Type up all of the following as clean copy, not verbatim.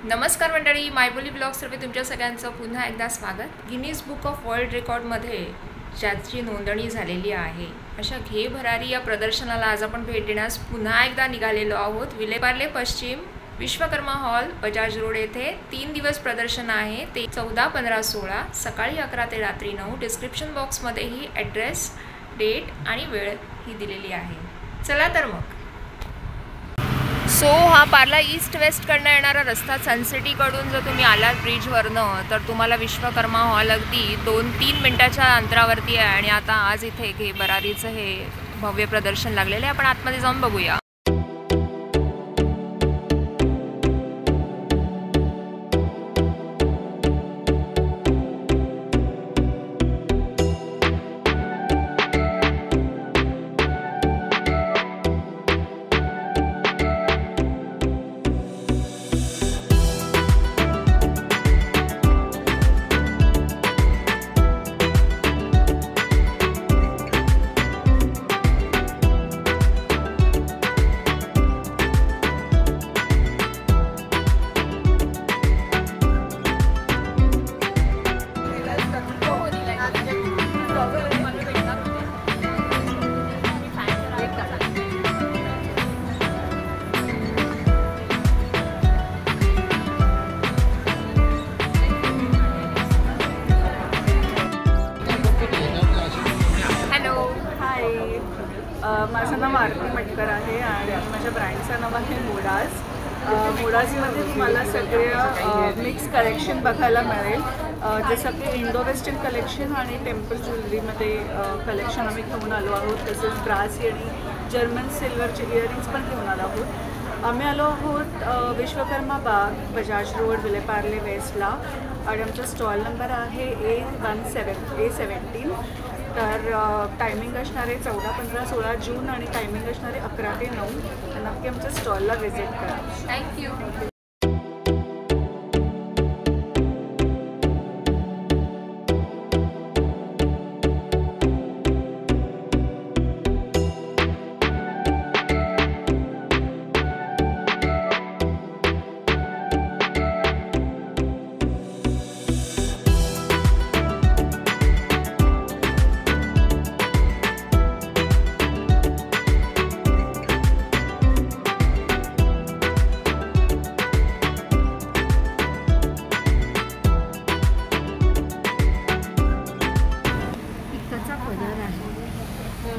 नमस्कार मंडळी, मायबोली ब्लॉग्सतर्फे तुमच्या सगळ्यांचं पुन्हा एकदा स्वागत। गिनीज बुक ऑफ वर्ल्ड रेकॉर्डमध्ये ज्याची नोंदणी झालेली आहे अशा घे भरारी या प्रदर्शनाला आज आपण भेट देण्यास पुन्हा एकदा निघालेलो आहोत। विलेपार्ले पश्चिम विश्वकर्मा हॉल बजाज रोड येथे 3 दिवस प्रदर्शन आहे। ते 14, 15, 16 सकाळी 11 ते रात्री 9। डिस्क्रिप्शन बॉक्समध्येही ॲड्रेस, डेट आणि वेळ ही दिलेली आहे। चला तर मग। हा पार्ला ईस्ट वेस्टकडनं येणारा रस्ता सनसिटीकडून जर तुम्ही आलात ब्रिजवरनं तर तुम्हाला विश्वकर्मा हॉल अगदी 2-3 मिनटाच्या अंतरावरती आहे। आणि आता आज इथे घे भरारीचं हे भव्य प्रदर्शन लागलेलं आहे। आपण आतमध्ये जाऊन बघूया। माझं नाव आरती मटकर आहे आणि माझ्या ब्रँडचं नाव आहे मोडाज। मोडाजमध्ये तुम्हाला सगळे मिक्स कलेक्शन बघायला मिळेल, जसं की इंडो वेस्टर्न कलेक्शन आणि टेम्पल ज्वेलरीमध्ये कलेक्शन आम्ही घेऊन आलो आहोत। तसेच ब्रास आणि जर्मन सिल्वरचे इयरिंग्स पण घेऊन आलो आहोत। आम्ही आलो आहोत विश्वकर्मा बाग बजाज रोड विलेपार्ले वेस्टला आणि आमचा स्टॉल नंबर आहे A17। तर टायमिंग असणार आहे 14, 15, 16 जून आणि टायमिंग असणार आहे 11 ते 9। तर नक्की आमच्या स्टॉलला व्हिजिट करा। थँक्यू।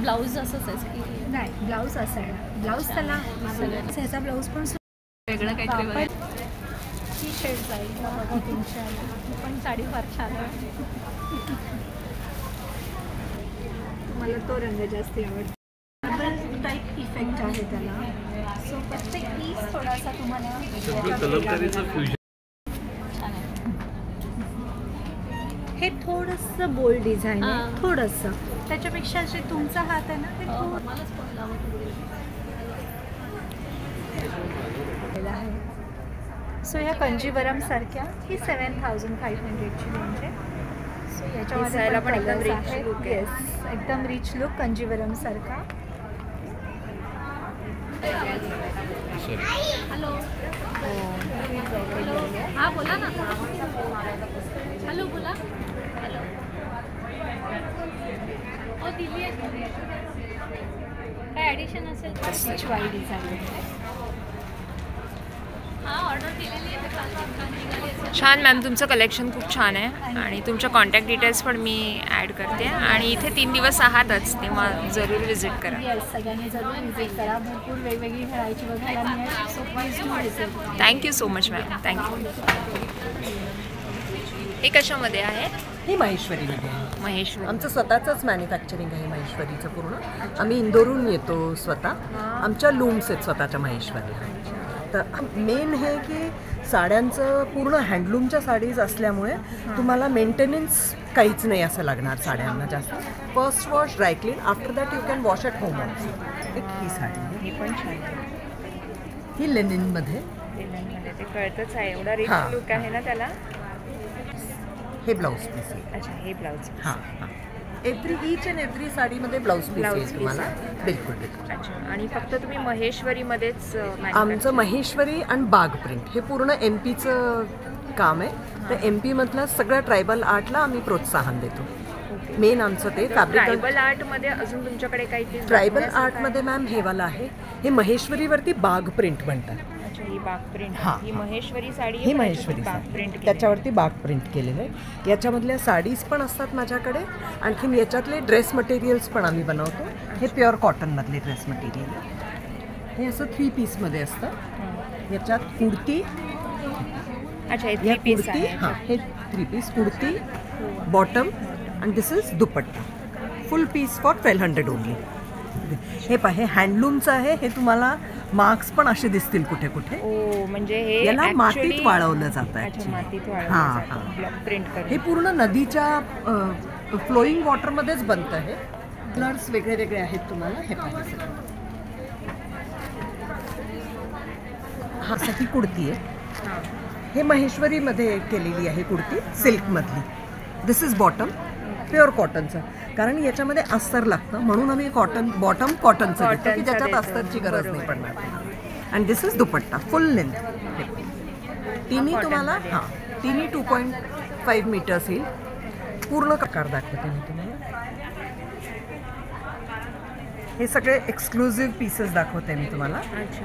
ब्लाउज असंच आहे नाही, ब्लाउज असं आहे। ब्लाउज त्याला ह्याचा ब्लाउज पण वेगळं काहीतरी टी शर्ट जाईल बघा 300 पण साडी फार छान आहे। मला तो रंग जास्त आवडतो। डबल टाईप इफेक्ट आहे त्याला। सो प्रत्येक पीस थोडासा तुम्हाला हे थोडंसं बोल्ड डिझाईन आहे, थोडंसं त्याच्यापेक्षा जे तुमचा हात आहे ना ते आहे। सो ह्या कंजीवरम सारख्या ही 7500ची रेंज आहे। सो याच्यामध्ये पण एकदम रिच लुक आहे। एकदम रिच लुक कंजीवरम सारखा। हॅलो, हां बोला ना। हॅलो बोला। हॅलो, हो दिली आहे। काय ॲडिशन असेल तर वाई डिझाईन हां ऑर्डर दिलेली आहे काल। छान मॅम, तुमचं कलेक्शन खूप छान आहे आणि तुमच्या कॉन्टॅक्ट डिटेल्स पण मी ॲड करते। आणि इथे 3 दिवस आहातच तेव्हा जरूर व्हिजिट करा। येस, सगळ्यांनी जरूर व्हिजिट करा। भरपूर वेगवेगळी व्हरायटी बघायला मिळेल। So please do visit. Thank you so much ma'am, thank you. हे कशामध्ये आहे? ही माहेश्वरीमध्ये आहे। महेश्वरी आमचं स्वतःचंच मॅन्युफॅक्चरिंग आहे माहेश्वरीचं पूर्ण। आम्ही इंदोरून येतो स्वतः। आमच्या लूम्स आहेत स्वतःच्या माहेश्वरीला। तर मेन हे की साड्यांचं पूर्ण हँडलूमच्या साडीज असल्यामुळे तुम्हाला मेंटेनन्स काहीच नाही असं लागणार साड्यांना जास्त। First wash, dry clean, after that you can wash at home also. एक ही साडी आहे, ही पण छान आहे। ही लेनिनमध्ये ते कळतच आहे, एवढा रिच लुक आहे ना त्याला। हे ब्लाउज पीस आहे। अच्छा, हे ब्लाउज। हां हां, ईच अँड एव्हरी साडीमध्ये ब्लाऊज पीस येईल तुम्हाला. बिलकुल बिलकुल. अच्छा, आणि फक्त तुम्ही महेश्वरीमध्येच आमचं महेश्वरी आणि बाग प्रिंट हे पूर्ण MP चं काम आहे. तर MP मधलं सगळ्या ट्रायबल आर्टला आम्ही प्रोत्साहन देतो. मेन आमचं ते फॅब्रिक. ट्रायबल आर्टमध्ये अजून तुमच्याकडे काही ट्रायबल आर्टमध्ये मॅम हे वाला आहे, हे महेश्वरीवरती बाग प्रिंट म्हणतात. अच्छा, ही बाग प्रिंट. हां, ही महेश्वरी साडी आहे, ही पण महेश्वरी बाग साडी प्रिंट त्याच्यावरती बाग प्रिंट केलेलं आहे. याच्यामधल्या साडीज पण असतात माझ्याकडे. आणखीन याच्यातले ड्रेस मटेरियल्स पण आम्ही बनवतो. हे प्युअर कॉटनमधले ड्रेस मटेरियल आहे. हे असं 3 पीसमध्ये असतं. याच्यात कुर्ती. अच्छा, हे या 3 पीस कुर्ती. आहे. हां, हे 3 पीस कुर्ती, बॉटम आणि this is dupatta. Full piece for 1200 only. हे हे हँडलूमचं आहे. हे तुम्हाला मार्क्स पण असे दिसतील कुठे कुठे. ओ, म्हणजे हे याला actually- मातीत वाळवलं जातं. अच्छा, मातीत हां वाळवलं हां. जातं प्रिंट करून. हे पूर्ण नदीच्या फ्लोईंग वॉटरमध्येच बनतं. हे कलर्स वेगळे वेगळे आहेत तुम्हाला. हे पाहिजे हा साठी कुर्ती आहे. हां. हे महेश्वरीमध्ये केलेली आहे कुर्ती, सिल्कमधली. दिस इज बॉटम, प्युअर कॉटनचं. कारण याच्यामध्ये अस्तर लागतं म्हणून आम्ही बॉटम कॉटनचं देतो की ज्याच्यात अस्तरची गरज नाही पडणार. आणि this is dupatta full length. तिन्ही तुम्हाला हां, तिन्ही 2.5 मीटर्स येईल. पूर्ण प्रकार दाखवते मी तुम्हाला. हे सगळे एक्सक्लुझिव्ह पीसेस दाखवते मी तुम्हाला. अच्छा,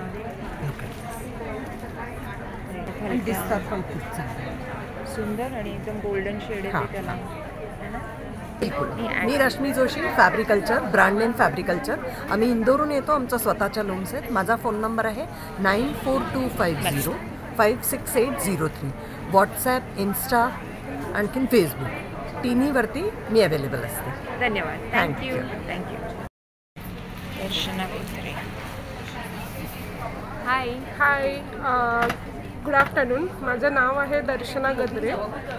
आणि दिसतात पण खूप चांगले, सुंदर आणि एकदम गोल्डन शेड हां. येते त्याला, है ना? बिलकुल. मी रश्मी जोशी, फॅब्रिकल्चर, ब्रँड नेम फॅब्रिकल्चर. आम्ही इंदोरून येतो. आमच्या स्वतःच्या लूम्स आहेत. माझा फोन नंबर आहे 9425056803. व्हॉट्सॲप, इन्स्टा, आणखीन फेसबुक तिन्हीवरती मी अवेलेबल असते. धन्यवाद. थँक्यू. दर्शना कोथरे. हाय, गुड आफ्टरनून. माझं नाव आहे दर्शना गद्रे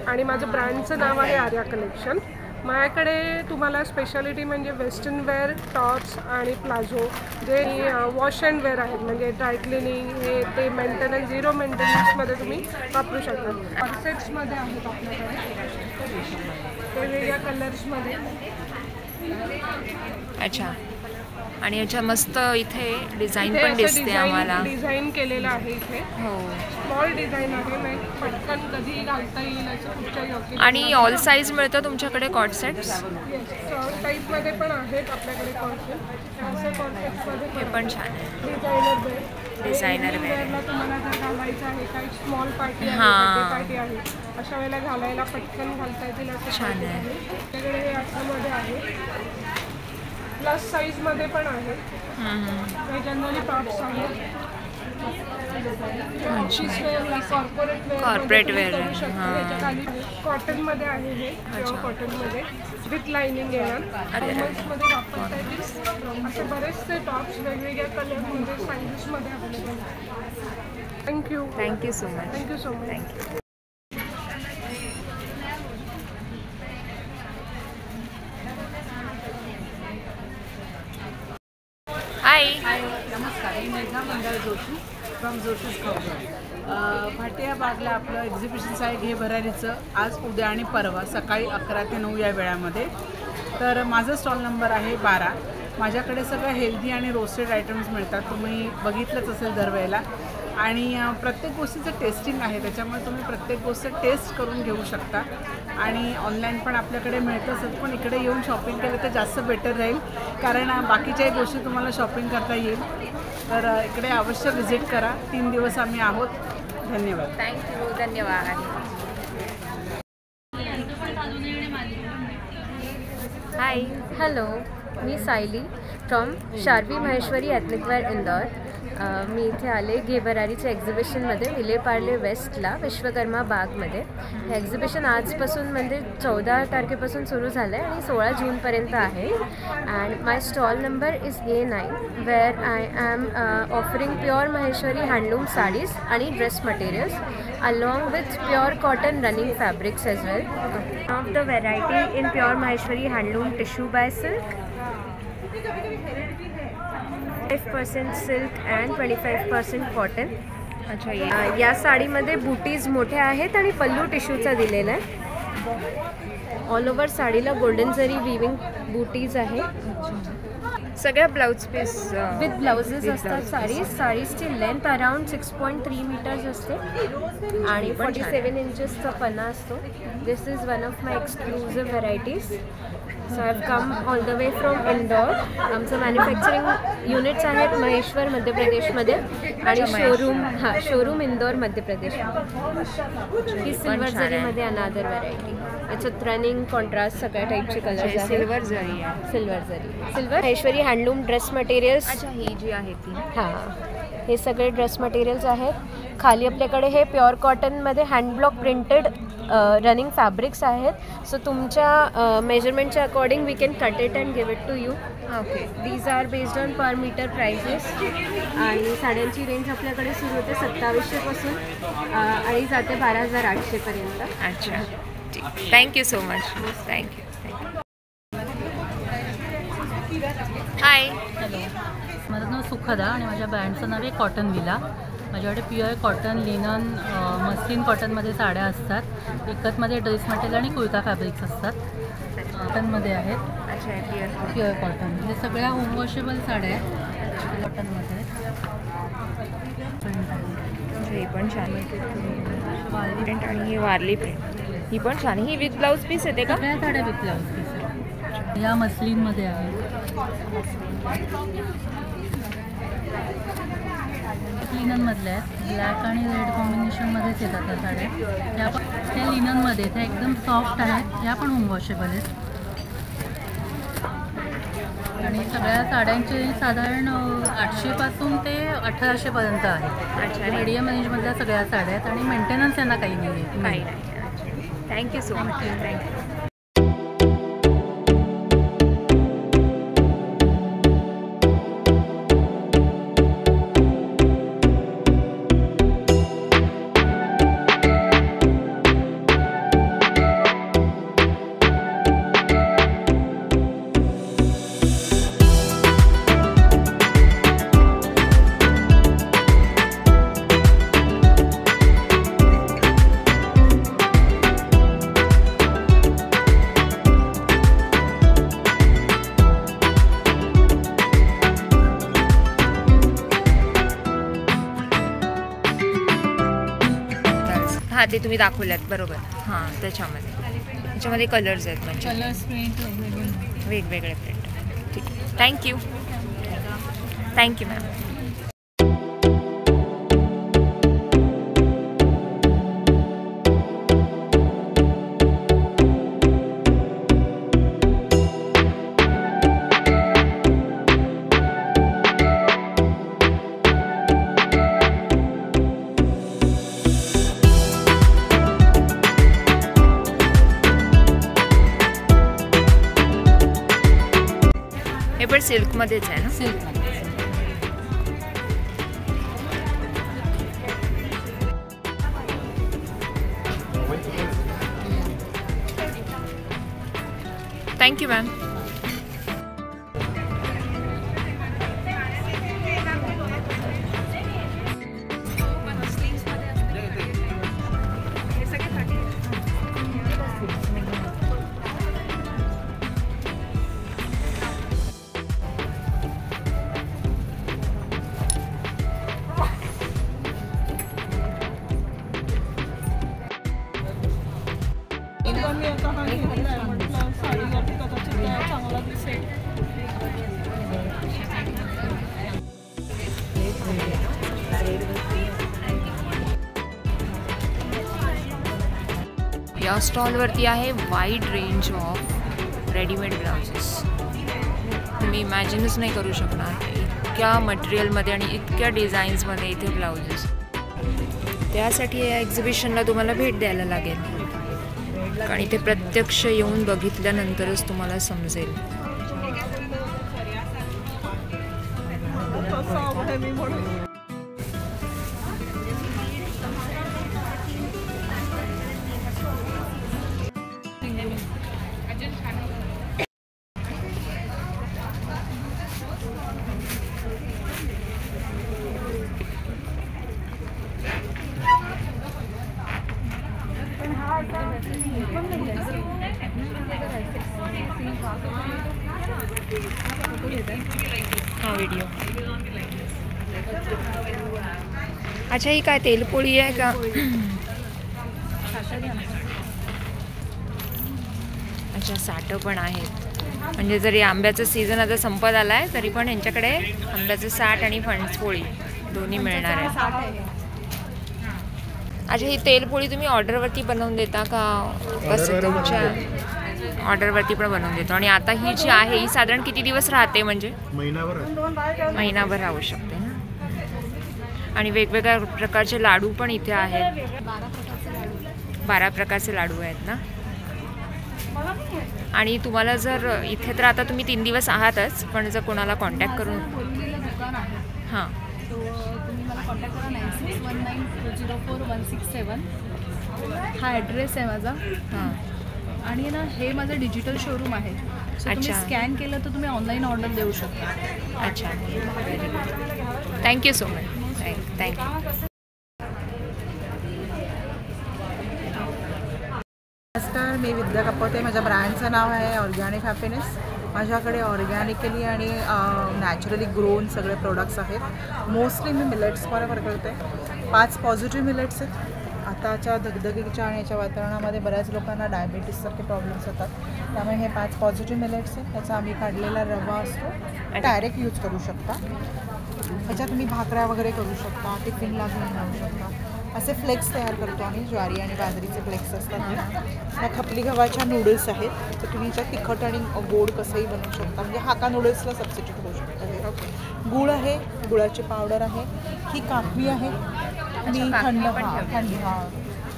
आणि माझं ब्रँडचं नाव आहे आर्या कलेक्शन. माझ्याकडे तुम्हाला स्पेशालिटी म्हणजे वेस्टर्न वेअर, टॉप्स आणि प्लाझो जे वॉश अँड वेअर आहेत. म्हणजे ड्राय क्लिनिंग हे ते मेंटेनन्स, 0 मेंटेनन्समध्ये तुम्ही वापरू शकता. कॉर्सेट्समध्ये आहेत आपल्याकडे वेगवेगळ्या कलर्समध्ये. अच्छा, आणि याच्या मस्त इथे डिझाईन पण दिसते आम्हाला. डिझाईन केलेलं आहे इथे. हो, स्मॉल डिझाईन आहे, म्हणजे पटकन कधी घालता येईल असं कुठच्याही occasion. आणि ऑल साईज मिळतं तुमच्याकडे कॉट सेट्स? टाईपमध्ये पण आहेत आपल्याकडे कॉर्सेट. असं कॉर्सेट्समध्ये हे पण छान आहे. Designer wear. Designer wear. तुम्हाला जर घालायचं आहे, काही स्मॉल पार्टी आहे, हां. बर्थडे पार्टी आहे, अशा वेळेला घालायला पटकन घालता येतील असं छान pattern आहे. आपल्याकडे हे आतमध्ये आहे. प्लस साईजमध्ये पण आहे. हे जनरली टॉप्स आहेत. Corporate wear आहे. ह्याच्या खाली कॉटनमध्ये आहे. हे प्युअर कॉटनमध्ये विथ लाइनिंग येणार. फॉर्मल्समध्ये वापरता येतील असे बरेचसे टॉप्स वेगवेगळ्या कलरमध्ये, साईजेसमध्ये अवेलेबल आहेत. Thank you so much. Thank you so much. Thank you. Hi. नमस्कार, मी मेघा मंडळ जोशी फ्रॉम जोशीज कॉर्नर. भाटियाबागला आपलं एक्झिबिशन्स आहे घे भरारीचं, आज, उद्या आणि परवा सकाळी 11 ते 9 या वेळामध्ये. तर माझं स्टॉल नंबर आहे 12. माझ्याकडे सगळं हेल्दी आणि रोस्टेड आयटम्स मिळतात. तुम्ही बघितलंच असेल दरवेळेला. आणि प्रत्येक गोष्टीचं टेस्टिंग आहे, त्याच्यामुळे तुम्ही प्रत्येक गोष्ट टेस्ट करून घेऊ शकता. आणि ऑनलाईन पण आपल्याकडे मिळतं असेल, पण इकडे येऊन शॉपिंग केलं तर जास्त बेटर राहील, कारण बाकीच्याही गोष्टी तुम्हाला शॉपिंग करता येईल. तर इकडे अवश्य व्हिजिट करा. 3 दिवस आम्ही आहोत. धन्यवाद. थँक्यू. धन्यवाद. हाय, हॅलो, मी Sayali from Sharvi Maheshwari ethnic wear Indore. मी इथे आले घे भरारीच्या एक्झिबिशनमध्ये विलेपार्ले वेस्टला विश्वकर्मा बागमध्ये. हे एक्झिबिशन आजपासून म्हणजे 14 तारखेपासून सुरू झालं आहे आणि 16 जूनपर्यंत आहे. And my stall number is A9 where I am offering pure Maheshwari handloom saris आणि dress materials along with pure cotton running fabrics as well. Of the variety in pure Maheshwari handloom tissue by silk, 5% silk and 25% cotton. अच्छा, या साडीमध्ये बुटीज मोठ्या आहेत आणि पल्लू टिश्यूचा दिलेला आहे. All over साडीला golden जरी विविंग बुटीज आहे. सगळ्या ब्लाऊज पीस विथ ब्लाउजेस असतात. साडीजची लेंथ अराउंड 6.3 मीटर्स असते आणि 47 इंचेसचा पन्ना असतो. This is one of my exclusive varieties. So I have come all the way from Indore. आमचं मॅन्युफॅक्चरिंग युनिट्स आहेत महेश्वर मध्य प्रदेशमध्ये आणि शोरूम इंदौर मध्य प्रदेशमध्ये. ही सिल्वर जरीमध्ये अनादर व्हरायटी. याच्यात रनिंग कॉन्ट्रास्ट सगळ्या टाईपचे कलर्स आहेत. सिल्वर जरी आहे. Silver Maheshwari handloom dress materials. अच्छा, ही जी आहे ती. हां, हे सगळे ड्रेस मटेरियल्स आहेत. खाली आपल्याकडे हे प्युअर कॉटनमध्ये हँडब्लॉक प्रिंटेड रनिंग फॅब्रिक्स आहेत. सो तुमच्या मेजरमेंटच्या according we can cut it and give it to you. Okay. These are based on per meter prices. आणि साड्यांची रेंज आपल्याकडे सुरू होते 2700 पासून आणि जाते 12,800 पर्यंत. अच्छा, ठीक. Thank you so much. थँक्यू. हाय. हॅलो, माझं नाव सुखदा आणि माझ्या ब्रँडचं नाव आहे कॉटन विला. माझ्याकडे प्युअर कॉटन, लिनन, मस्लिन कॉटनमध्ये साड्या असतात. एकतमध्ये ड्रेस मटेरियल आणि कुर्ता फॅब्रिक्स असतात. कॉटनमध्ये आहेत. अच्छा, प्युअर कॉटन. हे सगळ्या होम वॉशेबल साड्या आहेत कॉटनमध्ये. हे पण छान वारली प्रिंट आणि ही वारली प्रिंट ही पण छान. ही विथ ब्लाऊज पीस येते का? सगळ्या साड्या विथ ब्लाऊज पीस आहेत. या मस्लिनमध्ये आहेत. लिननमधल्या आहेत. ब्लॅक आणि रेड कॉम्बिनेशनमध्येच येतात त्या साड्या. त्या पण त्या लिननमध्ये त्या एकदम सॉफ्ट आहेत. ह्या पण होम वॉशेबल आहेत. आणि सगळ्या साड्यांची साधारण 800 पासून ते 1800 पर्यंत आहे. अच्छा, मीडियम रेंजमधल्या सगळ्या साड्या आहेत आणि मेंटेनन्स यांना काही नाही आहे. काही नाही. Thank you so much. थँक्यू. हां, ते तुम्ही दाखवल्यात बरोबर. हां, त्याच्यामध्ये कलर्स आहेत. म्हणजे कलर्स प्रिंट वेगवेगळे प्रिंट. ठीक. थँक्यू. Thank you ma'am. हे पण सिल्कमध्येच आहे ना? सिल्कमध्ये. Thank you ma'am. या स्टॉलवरती आहे wide range of readymade blouses. तुम्ही इमॅजिनच नाही करू शकणार इतक्या मटेरियलमध्ये आणि इतक्या डिझाईन्समध्ये इथे ब्लाउजेस. त्यासाठी या एक्झिबिशनला तुम्हाला भेट द्यायला लागेल कारण इथे प्रत्यक्ष येऊन बघितल्यानंतरच तुम्हाला समजेल. हा व्हिडिओ. अच्छा, ही काय तेलपोळी आहे का? अच्छा, साठं पण आहेत. म्हणजे जरी आंब्याचं सीझन आता संपत आला आहे तरी पण यांच्याकडे आंब्याचं साठ आणि फणसपोळी दोन्ही मिळणार आहे. अच्छा, ही तेलपोळी तुम्ही ऑर्डरवरती बनवून देता का कसं? तुमच्या ऑर्डरवरती पण बनवून देतो. आणि आता ही जी आहे ही साधारण किती दिवस राहते? म्हणजे महिनाभर राहू शकते ना. आणि वेगवेगळ्या प्रकारचे लाडू पण इथे आहेत. 12 प्रकारचे लाडू आहेत ना. आणि तुम्हाला जर इथे तर आता तुम्ही 3 दिवस आहातच, पण जर कोणाला कॉन्टॅक्ट करून हां तुम्ही मला कॉन्टॅक्ट करा 9619040167. हा ॲड्रेस आहे माझा. हां. आणि ना हे माझं डिजिटल शोरूम आहे. तुम्ही स्कॅन केलं तर तुम्ही ऑनलाईन ऑर्डर देऊ शकता. अच्छा, very good. Thank you so much. Thank you. नमस्कार, मी विद्या कपते. माझ्या ब्रँडचं नाव आहे ऑर्गॅनिक हॅपीनेस. माझ्याकडे ऑर्गॅनिकली आणि नॅचरली ग्रोन सगळे प्रोडक्ट्स आहेत. मोस्टली मी मिलेट्सवर करते. 5 पॉझिटिव्ह मिलेट्स आहेत. आताच्या धगधगीच्या आणि याच्या वातावरणामध्ये बऱ्याच लोकांना डायबिटीससारखे प्रॉब्लेम्स होतात, त्यामुळे हे 5 पॉझिटिव्ह मिलेट्स आहेत. त्याचा आम्ही काढलेला रवा असतो, डायरेक्ट यूज करू शकता. ह्याच्यात तुम्ही भाकऱ्या वगैरे करू शकता, टिफिनला घेऊन जाऊ शकता. असे फ्लेक्स तयार करतो आम्ही. ज्वारी आणि बाजरीचे फ्लेक्स असतात. ह्या खपली गव्हाच्या नूडल्स आहेत. तर तुम्ही ह्याच्यात तिखट आणि गोड कसंही बनवू शकता. म्हणजे हाका नूडल्सला सबस्टिट्यूट होऊ शकतं. गूळ आहे, गुळाची पावडर आहे. ही काकवी आहे. मी थंडी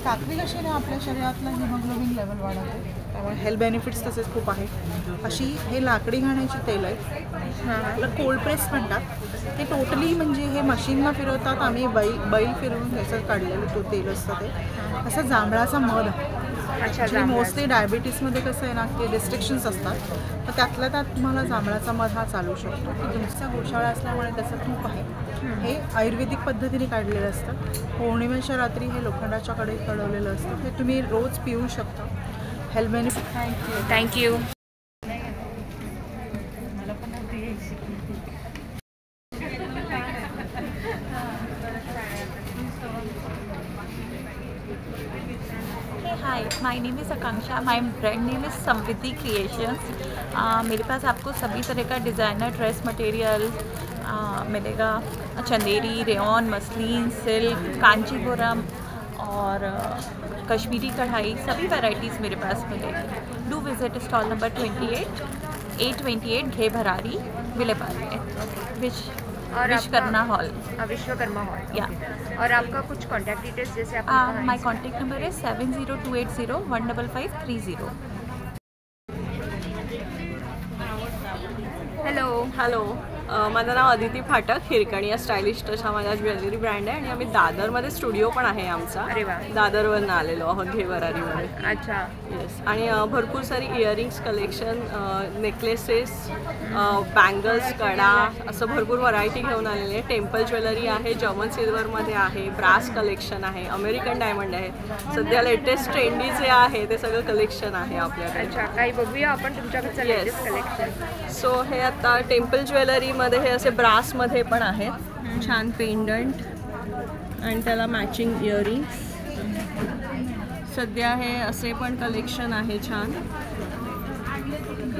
काकवी कशी ना आपल्या शरीरातलं हिमोग्लोबिन लेवल वाढवते, त्यामुळे हेल्थ बेनिफिट्स तसेच खूप आहेत. अशी हे लाकडी घाण्याची तेल आहे. आपलं कोल्ड प्रेस म्हणतात. ते टोटली म्हणजे हे मशीनला फिरवतात. आम्ही बैल फिरवून त्याचं काढलेलं तो तेल असतं ते. असं जांभळाचा मध आहे. ॲक्च्युली मोस्टली डायबिटीसमध्ये कसं आहे ना की रिस्ट्रिक्शन्स असतात, तर त्यातल्या त्यात तुम्हाला जांभळाचा मध हा चालू शकतो. की तुमचा गोशाळा असल्यामुळे त्याचं तूप आहे. हे आयुर्वेदिक पद्धतीने काढलेलं असतं. पौर्णिमेच्या रात्री हे लोखंडाच्या कढईत कढवलेलं असतं. हे तुम्ही रोज पिऊ शकता. Health benefit. Thank you. High, my name is Akanksha. My brand name is Samriddhi creations. मेरे पास आपको सभी तरह का डिज़ाइनर ड्रेस मटेरियल मिलेगा. चंदेरी, रेयॉन, मसलिन, सिल्क, कांचीपुरम और कश्मीरी कढ़ाई, सभी वैरायटीज़ मेरे पास मिलेगी. डू विजिट स्टॉल नंबर 28 घे भरारी विलेपार्ले, विश्वकर्मा हॉल. विश्वकर्मा हॉल, या. और आपका कुछ कॉन्टैक्ट डिटेल्स जैसे आप? माय कॉन्टैक्ट नंबर है 7028015530. हॅलो, माझं नाव अदिती फाटक. हिरकणी या स्टायलिश टच हा माझा ज्वेलरी ब्रँड आहे आणि आम्ही दादरमध्ये स्टुडिओ पण आहे आमचा. अरे वा. दादरवरून आलेलो आहोत घे भरारीमध्ये. अच्छा. येस. आणि भरपूर सारी इयरिंग्स कलेक्शन, नेकलेसेस, बँगल्स, कडा, असं भरपूर व्हरायटी घेऊन आलेली आहे. टेम्पल ज्वेलरी आहे, जर्मन सिल्वरमध्ये आहे, ब्रास कलेक्शन आहे, अमेरिकन डायमंड आहे. सध्या लेटेस्ट ट्रेंडी जे आहे ते सगळं कलेक्शन आहे आपल्याकडे. अच्छा, काही बघूया आपण तुमच्याकडचं लेटेस्ट कलेक्शन. सो हे आता टेम्पल ज्वेलरीमध्ये हे असे ब्रासमध्ये पण आहेत. छान पेंडंट आणि त्याला मॅचिंग इयरिंग्स. सध्या हे असे पण कलेक्शन आहे छान.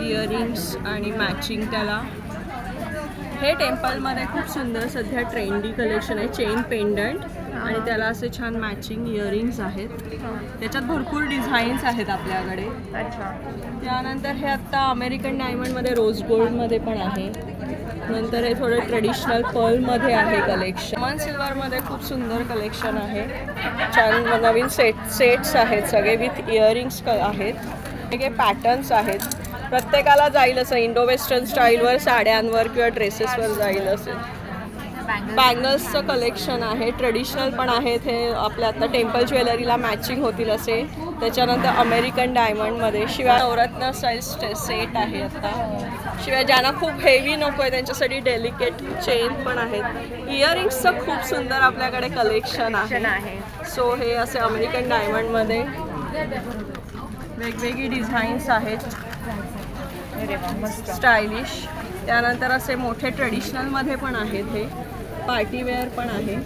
इयरिंग्स आणि मॅचिंग त्याला. हे टेम्पलमध्ये खूप सुंदर सध्या ट्रेंडी कलेक्शन आहे. चेन पेंडंट आणि त्याला असे छान मॅचिंग इयरिंग्स आहेत. त्याच्यात भरपूर डिझाईन्स आहेत आपल्याकडे. अच्छा. त्यानंतर हे आत्ता अमेरिकन डायमंडमध्ये रोज गोल्डमध्ये पण आहे. नंतर हे थोडं ट्रेडिशनल पर्लमध्ये आहे कलेक्शन. जर्मन सिल्वरमध्ये खूप सुंदर कलेक्शन आहे. छान नवीन सेट्स आहेत सगळे विथ इयरिंग्स आहेत. हे पॅटर्न्स आहेत. प्रत्येकाला जाईल असं इंडो वेस्टर्न स्टाईलवर साड्यांवर किंवा ड्रेसेसवर जाईल असेल. बँगल्सचं कलेक्शन आहे. ट्रेडिशनल पण आहेत. हे आपल्या आता टेम्पल ज्वेलरीला मॅचिंग होतील असे. त्याच्यानंतर अमेरिकन डायमंडमध्ये. शिवाय नवरत्न स्टाईल सेट आहे आता. शिवाय ज्यांना खूप हेवी नको आहे त्यांच्यासाठी डेलिकेट चेन पण आहेत. इयरिंग्सचं खूप सुंदर आपल्याकडे कलेक्शन आहे. सो हे असे अमेरिकन डायमंडमध्ये वेगवेगळी डिझाईन्स आहेत, स्टायलिश. त्यानंतर असे मोठे ट्रेडिशनलमध्ये पण आहेत, हे पार्टीवेअर पण आहे.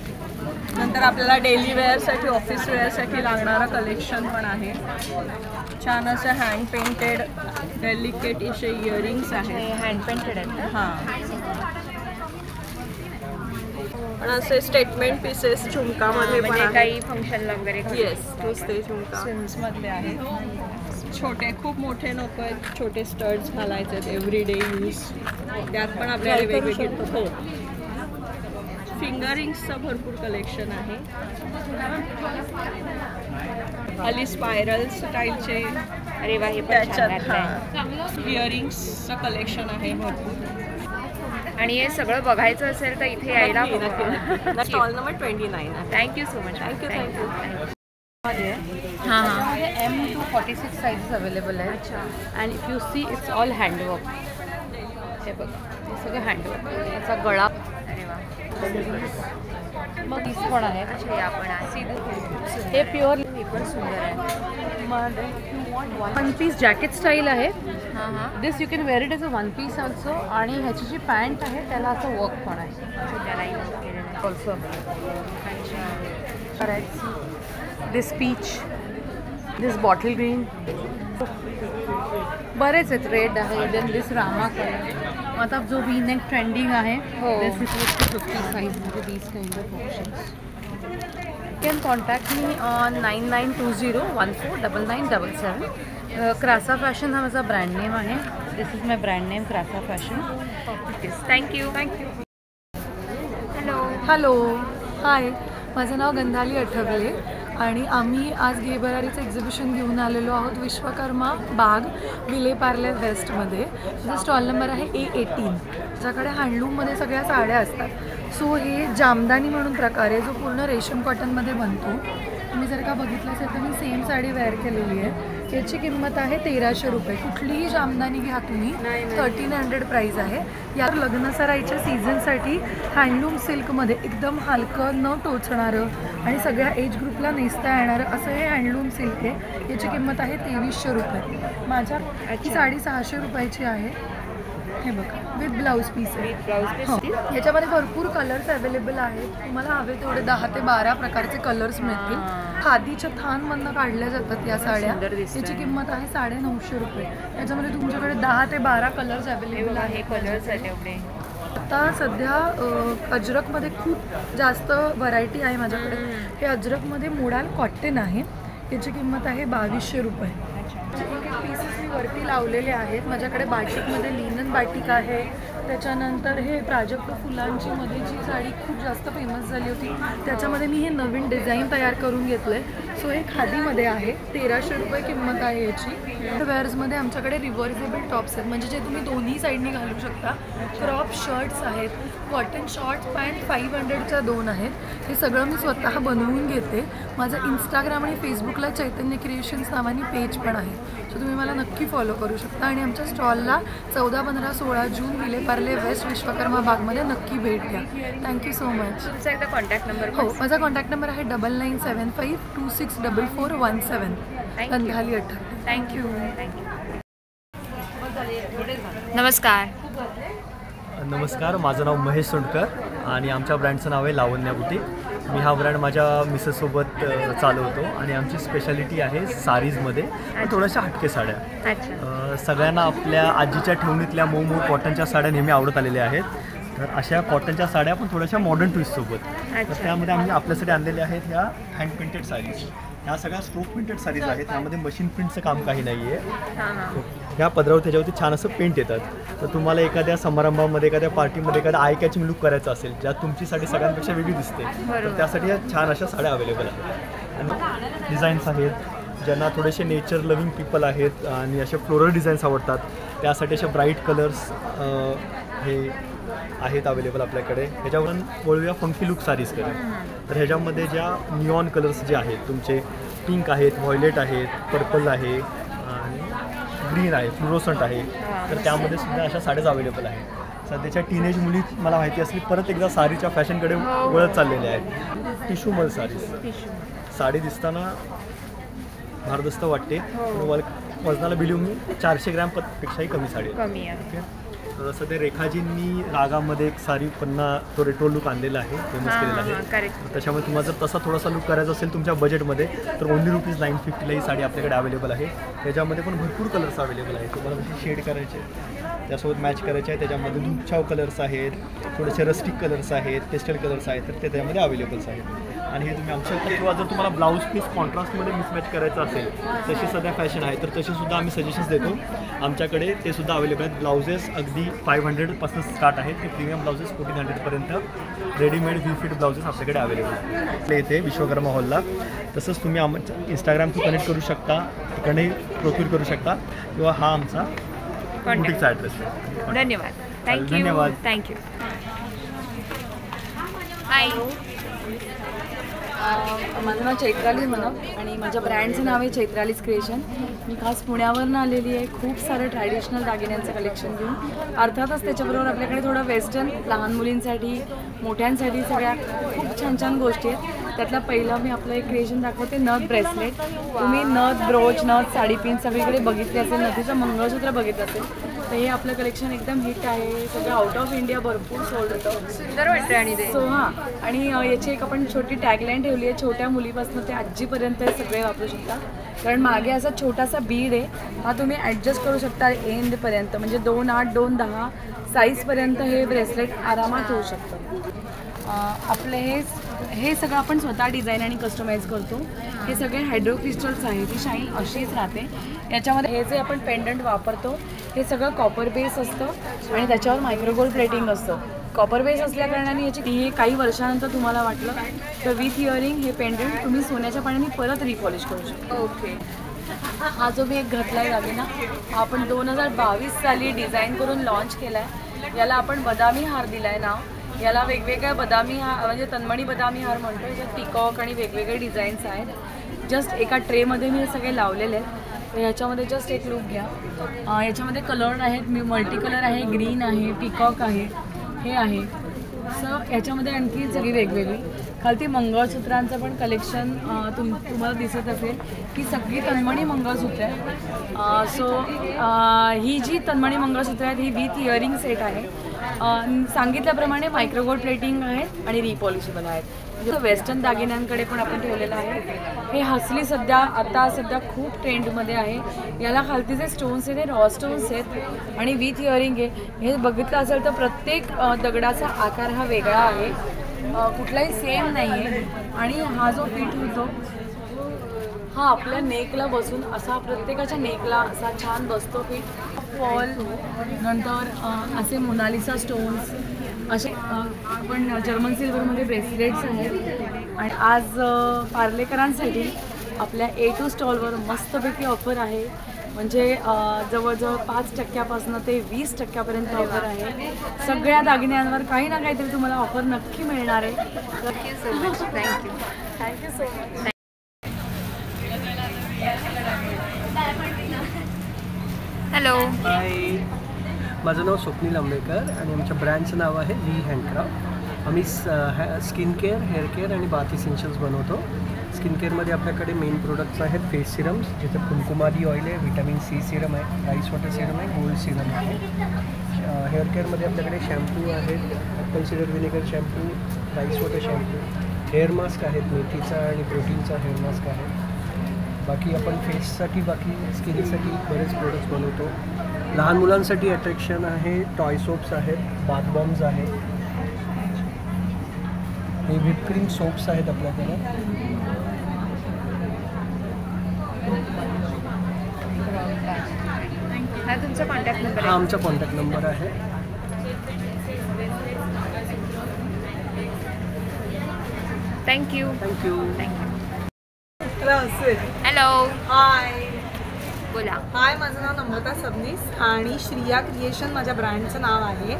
नंतर आपल्याला डेली वेअरसाठी, ऑफिस वेअरसाठी लागणारं कलेक्शन पण आहे. छान असे हँड पेंटेड डेलिकेट असे इयरिंग्स आहेत. हँड पेंटेड आहेत. हां, पण असे स्टेटमेंट पीसेस झुमकामध्ये पण म्हणजे आहे. काही फंक्शनला वगैरे. येस, तोच ते झुमका स्विम्समधले आहेत. छोटे, खूप मोठे नको आहेत, छोटे स्टड्स घालायचे आहेत एव्हरीडे यूज. त्यात पण आपल्याला वेगवेगळे. हो, फिंगरिंग्सचं भरपूर कलेक्शन आहे. खाली स्पायरल स्टाईलचे. अरे वा, हे पण छान त्याच्यात वाटतंय. इयरिंग्सचं कलेक्शन आहे भरपूर. आणि हे सगळं बघायचं असेल तर इथे यायला स्टॉल नंबर 29 आहे. Thank you so much. थँक्यू. हां हां. M to 46 साइजेस अवेलेबल आहे. अच्छा. And if you see it's all handwork. हे बघा, हे सगळं हँडवर्क. याचा गळा. अरे वा. मग पीस पण आहे. अच्छा, या पण आहे. हे प्युअर हे पण सुंदर आहे. वन पीस जॅकेट स्टाईल आहे. हां हां. This you can wear it as a one piece also. आणि ह्याची जी पॅन्ट आहे त्याला असं वर्क पण आहे. त्यालाही work केलेलं आहे. ऑल्सो. अच्छा. दिस पीच, दिस बॉटल ग्रीन, बरेच आहेत. रेड आहे, देन दिस रामा कलर. आता जो वी नेक ट्रेंडिंग आहे, दिस इज 50 साईजमध्ये these kind of options. Can contact me on 9920149977. Krasa fashion हा माझा ब्रँड नेम आहे. This is my brand name, Krasa fashion. Thank. Hello, hi, माझं नाव गंधाली अठवले आणि आम्ही आज घे भरारीचं एक्झिबिशन घेऊन आलेलो आहोत विश्वकर्मा बाग, विलेपार्ले वेस्टमध्ये. जो स्टॉल नंबर आहे A18, ज्याकडे हँडलूममध्ये सगळ्या साड्या असतात. सो हे जामदानी म्हणून प्रकार आहे जो पूर्ण रेशम कॉटनमध्ये बनतो. तुम्ही जर का बघितलं असेल तर मी सेम साडी वेअर केलेली आहे. याची किंमत आहे 1300 रुपये. कुठलीही जामदानी घ्या तुम्ही, 1300 प्राईस आहे. या लग्नसराईच्या सीझनसाठी हँडलूम सिल्कमध्ये एकदम हलकं, न टोचणारं आणि सगळ्या एज ग्रुपला नेसता येणारं असं हे हँडलूम सिल्क आहे. याची किंमत आहे 2300 रुपये. माझ्या ही साडी 600 रुपयाची आहे. हे बघा, विथ ब्लाऊज पीस आहे. याच्यामध्ये भरपूर कलर्स अवेलेबल आहेत. तुम्हाला हवे तेवढे 10 ते 12 प्रकारचे कलर्स मिळतील. खादीच्या थानमधनं काढल्या जातात या साड्या. याची किंमत आहे 950 रुपये. याच्यामध्ये तुमच्याकडे 10 ते 12 कलर्स अवेलेबल आहे. कलर्स आहेत एवढे. आता सध्या अजरकमध्ये खूप जास्त व्हरायटी आहे माझ्याकडे. हे अजरकमध्ये मोडाल कॉटन आहे. याची किंमत आहे 2200 रुपये. पीसेस मी वरती लावलेले आहेत. माझ्याकडे बाटिकमध्ये लिनन बाटिक आहे. त्याच्यानंतर हे प्राजक्त फुलांची मध्ये जी साडी खूप जास्त फेमस झाली होती त्याच्यामध्ये मी हे नवीन डिझाईन तयार करून घेतलं आहे. सो हे खादीमध्ये आहे. 1300 रुपये किंमत आहे याची. वेअर्समध्ये आमच्याकडे रिव्हर्सेबल टॉप्स आहेत, म्हणजे जे तुम्ही दोन्ही साईडनी घालू शकता. क्रॉप शर्ट्स आहेत, कॉटन शॉर्ट्स पॅन्ट 500च्या 2 आहेत. हे सगळं मी स्वतः बनवून घेते. माझं इंस्टाग्राम आणि फेसबुकला चैतन्य क्रिएशन्स नावाने पेज पण आहे. सो तुम्ही मला नक्की फॉलो करू शकता. आणि आमच्या स्टॉलला 14, 15, 16 जून विलेपार्ले वेस्ट विश्वकर्मा बागमध्ये नक्की भेट द्या. Thank you so much. तुमचा एकदा कॉन्टॅक्ट नंबर. हो, माझा कॉन्टॅक्ट नंबर आहे 9975264417. गंधाली अठ्ठा. थँक्यू. नमस्कार. नमस्कार, माझं नाव महेश सोंडकर आणि आमच्या ब्रँडचं नाव आहे लावण्या बुटीक. मी हा ब्रँड माझ्या मिसेससोबत चालवतो आणि आमची स्पेशालिटी आहे साडीजमध्ये थोड्याशा हटके साड्या. सगळ्यांना आपल्या आजीच्या ठेवणीतल्या मऊ मऊ कॉटनच्या साड्या नेहमी आवडत आलेल्या आहेत. तर अशा कॉटनच्या साड्या पण थोड्याशा मॉडर्न ट्विस्टसोबत. तर त्यामध्ये आम्ही आपल्यासाठी आणलेले आहेत ह्या हँड प्रिंटेड साडीज. ह्या सगळ्या स्ट्रोक प्रिंटेड साडीज आहेत. ह्यामध्ये मशीन प्रिंटचं काम काही नाही आहे. ह्या पदरावर त्याच्यावरती छान असं पेंट येतात. तर तुम्हाला एखाद्या समारंभामध्ये, एखाद्या पार्टीमध्ये एखादा आय कॅचिंग लुक करायचा असेल, ज्यात तुमची साडी सगळ्यांपेक्षा वेगळी दिसते, तर त्यासाठी ह्या छान अशा साड्या अवेलेबल आहेत. आणि डिझाईन्स आहेत ज्यांना थोडेसे नेचर लव्हिंग पीपल आहेत आणि असे फ्लोरल डिझाईन्स आवडतात, त्यासाठी असे ब्राईट कलर्स हे आहेत अवेलेबल आपल्याकडे. ह्याच्यावरून वळूया फंकी लुक साडीजकडे. तर ह्याच्यामध्ये ज्या निऑन कलर्स जे आहेत तुमचे, पिंक आहेत, व्हायलेट आहेत, पर्पल आहे आणि ग्रीन आहे, फ्लोरोसंट आहे, तर त्यामध्ये सुद्धा अशा साड्याच अवेलेबल आहेत. सध्याच्या टीनेज मुली मला माहिती असली परत एकदा साडीच्या फॅशनकडे वळत चाललेल्या आहेत. टिशू मल साडीज. साडी दिसताना भारदस्त वाटते. वजनाला बिलिंग मी 400 ग्रॅम पेक्षाही कमी साडी कमी आहे. ओके. तर सध्या रेखाजींनी रागामध्ये एक साडी पुन्हा तो रेट्रो लुक आणलेला आहे, फेमस केलेला आहे. त्याच्यामुळे तुम्हाला जर तसा थोडासा लुक करायचा असेल तुमच्या बजेटमध्ये तर ओनली ₹950 ही साडी आपल्याकडे अवेलेबल आहे. त्याच्यामध्ये पण भरपूर कलर्स अवेलेबल आहेत. तुम्हाला कशी शेड करायचे त्यासोबत मॅच करायचे आहे. त्याच्यामध्ये धूपछाव कलर्स आहेत, थोडेसे रस्टिक कलर्स आहेत, पेस्टल कलर्स आहेत, तर ते त्याच्यामध्ये अवेलेबल्स आहेत. आणि हे तुम्ही आमच्या किंवा जर तुम्हाला ब्लाऊज पीस कॉन्ट्रास्टमध्ये मिसमॅच करायचं असेल तशी सध्या फॅशन आहे तर तसेसुद्धा आम्ही सजेशन्स देतो. आमच्याकडे ते सुद्धा अवेलेबल आहेत. ब्लाउजेस अगदी 500पासून स्टार्ट आहेत ते प्रीमियम ब्लाउजेस 1400पर्यंत रेडीमेड व्ही फिट ब्लाउजेस आपल्याकडे अवेलेबल आहेत. आपल्या इथे विश्वकर्मा हॉलला. तसंच तुम्ही आमच्या इंस्टाग्राम थ्रू कनेक्ट करू शकता, तिकडे प्रोक्यूर करू शकता किंवा हा आमचा बुटीकचा ॲड्रेस आहे. धन्यवाद. थँक्यू. हाय, माझं नाव चैत्राली मनप आणि माझ्या ब्रँडचं नाव आहे चैत्रालीज क्रिएशन. मी खास पुण्यावरून आलेली आहे खूप सारं ट्रॅडिशनल दागिन्यांचं कलेक्शन घेऊन. अर्थातच त्याच्याबरोबर आपल्याकडे थोडं वेस्टर्न, लहान मुलींसाठी, मोठ्यांसाठी सगळ्या खूप छान छान गोष्टी आहेत. त्यातला पहिलं मी आपलं एक क्रिएशन दाखवते, नथ ब्रेसलेट. तुम्ही नथ, ब्रोच, नथ, साडीपिन सगळीकडे बघितले असेल, नथीचं मंगळसूत्र बघितलं असेल तर हे आपलं कलेक्शन एकदम हिट आहे. सगळं आउट ऑफ इंडिया भरपूर सोल्ड होतं, सुंदर वाटतं. आणि ते आणि याची एक आपण छोटी टॅगलाईन ठेवली आहे, छोट्या मुलीपासून ते आजीपर्यंत सगळे वापरू शकता. कारण मागे असा छोटासा बीड आहे, हा तुम्ही ॲडजस्ट करू शकता एंडपर्यंत, म्हणजे 2, 8, 2, 10 साईजपर्यंत हे ब्रेसलेट आरामात होऊ शकतं. आपलं हे सगळं आपण स्वतः डिझाईन आणि कस्टमाइज करतो. हे सगळे हायड्रो क्रिस्टल्स आहेत, ती शाईन अशीच राहते. याच्यामध्ये हे जे आपण पेंडंट वापरतो हे सगळं कॉपर बेस असतं आणि त्याच्यावर मायक्रोगोल्ड प्लेटिंग असतं. कॉपर बेस असल्याकारणाने याची काही वर्षानंतर तुम्हाला वाटलं तर विथ इयरिंग हे पेंडंट तुम्ही सोन्याच्या पाण्याने परत रिपॉलिश करू शकतो. ओके. हा जो मी एक घातला आहे ना, हा आपण 2022 साली डिझाईन करून लॉन्च केला आहे. याला आपण बदामी हार दिला आहे नाव. याला वेगवेगळ्या बदामी हार म्हणजे तन्मणी बदामी हार म्हणतो. याच्यात पिकॉक आणि वेगवेगळे डिझाईन्स आहेत. जस्ट एका ट्रेमध्ये मी हे सगळे लावलेले आहेत. तर ह्याच्यामध्ये जस्ट एक लुक घ्या. याच्यामध्ये कलर आहेत, मी मल्टी कलर आहे, ग्रीन आहे, पिकॉक आहे, हे आहे. सो याच्यामध्ये आणखी सगळी वेगवेगळी खालती मंगळसूत्रांचं पण कलेक्शन तुम्हाला दिसत असेल की सगळी तन्मणी मंगळसूत्र आहे. सो ही जी तन्मणी मंगळसूत्र आहेत ही विथ इयरिंग सेट आहे. सांगितल्याप्रमाणे मायक्रोगोल्ड प्लेटिंग आहेत आणि रिपॉलिशेबल आहेत. वेस्टर्न दागिन्यांकडे पण आपण ठेवलेलं आहे. हे हसली सध्या खूप ट्रेंडमध्ये आहे. याला खालती जे स्टोन्स आहेत ते रॉ स्टोन्स आहेत आणि विथ इयरिंग आहे. हे बघितलं असेल तर प्रत्येक दगडाचा आकार हा वेगळा आहे, कुठलाही सेम नाही आहे. आणि हा जो फिट होतो हा आपल्या नेकला बसून असा प्रत्येकाच्या नेकला असा छान बसतो फिट. फॉल नंतर असे मोनालिसा स्टोन्स असे आपण जर्मन सिल्वरमध्ये ब्रेसलेट्स आहेत. आणि आज पार्लेकरांसाठी आपल्या A2 स्टॉलवर मस्तपैकी ऑफर आहे. म्हणजे जवळजवळ 5% ते 20% ऑफर आहे. सगळ्या दागिन्यांवर काही ना काहीतरी तुम्हाला ऑफर नक्की मिळणार आहे. Thank you so much. Thank you so much. Hello, माझं नाव स्वप्नील आंबेकर आणि आमच्या ब्रँडचं नाव आहे ली हँडक्राफ्ट. आम्ही स्किन केअर, हेअर केअर आणि बाथ इसेन्शियल्स बनवतो. स्किन केअरमध्ये आपल्याकडे मेन प्रोडक्ट्स आहेत फेस सिरम्स, जिथं कुमकुमादी ऑइल आहे, व्हिटॅमिन C सिरम आहे, राईस वॉटर सिरम आहे, गोल्ड सिरम आहे. हेअर केअरमध्ये आपल्याकडे शॅम्पू आहेत, Apple cider vinegar shampoo, rice water shampoo, hair mask आहेत, मेथीचा आणि प्रोटीनचा हेअर मास्क आहे. बाकी आपण फेससाठी, बाकी स्किनसाठी बरेच प्रोडक्ट्स बनवतो. लहान मुलांसाठी अट्रॅक्शन आहे, टॉय सोप्स आहेत, बाथ बॉम्ब्स आहेत, हे व्हिप क्रीम सोप्स आहेत आपल्याकडे. हा तुमचा कॉन्टॅक्ट नंबर? हा आमचा कॉन्टॅक्ट नंबर आहे. थँक्यू. हॅलो, हाय, बोला. हाय, माझं नाव नम्रता सबनीस आणि श्रिया क्रिएशन माझ्या ब्रँडचं नाव आहे.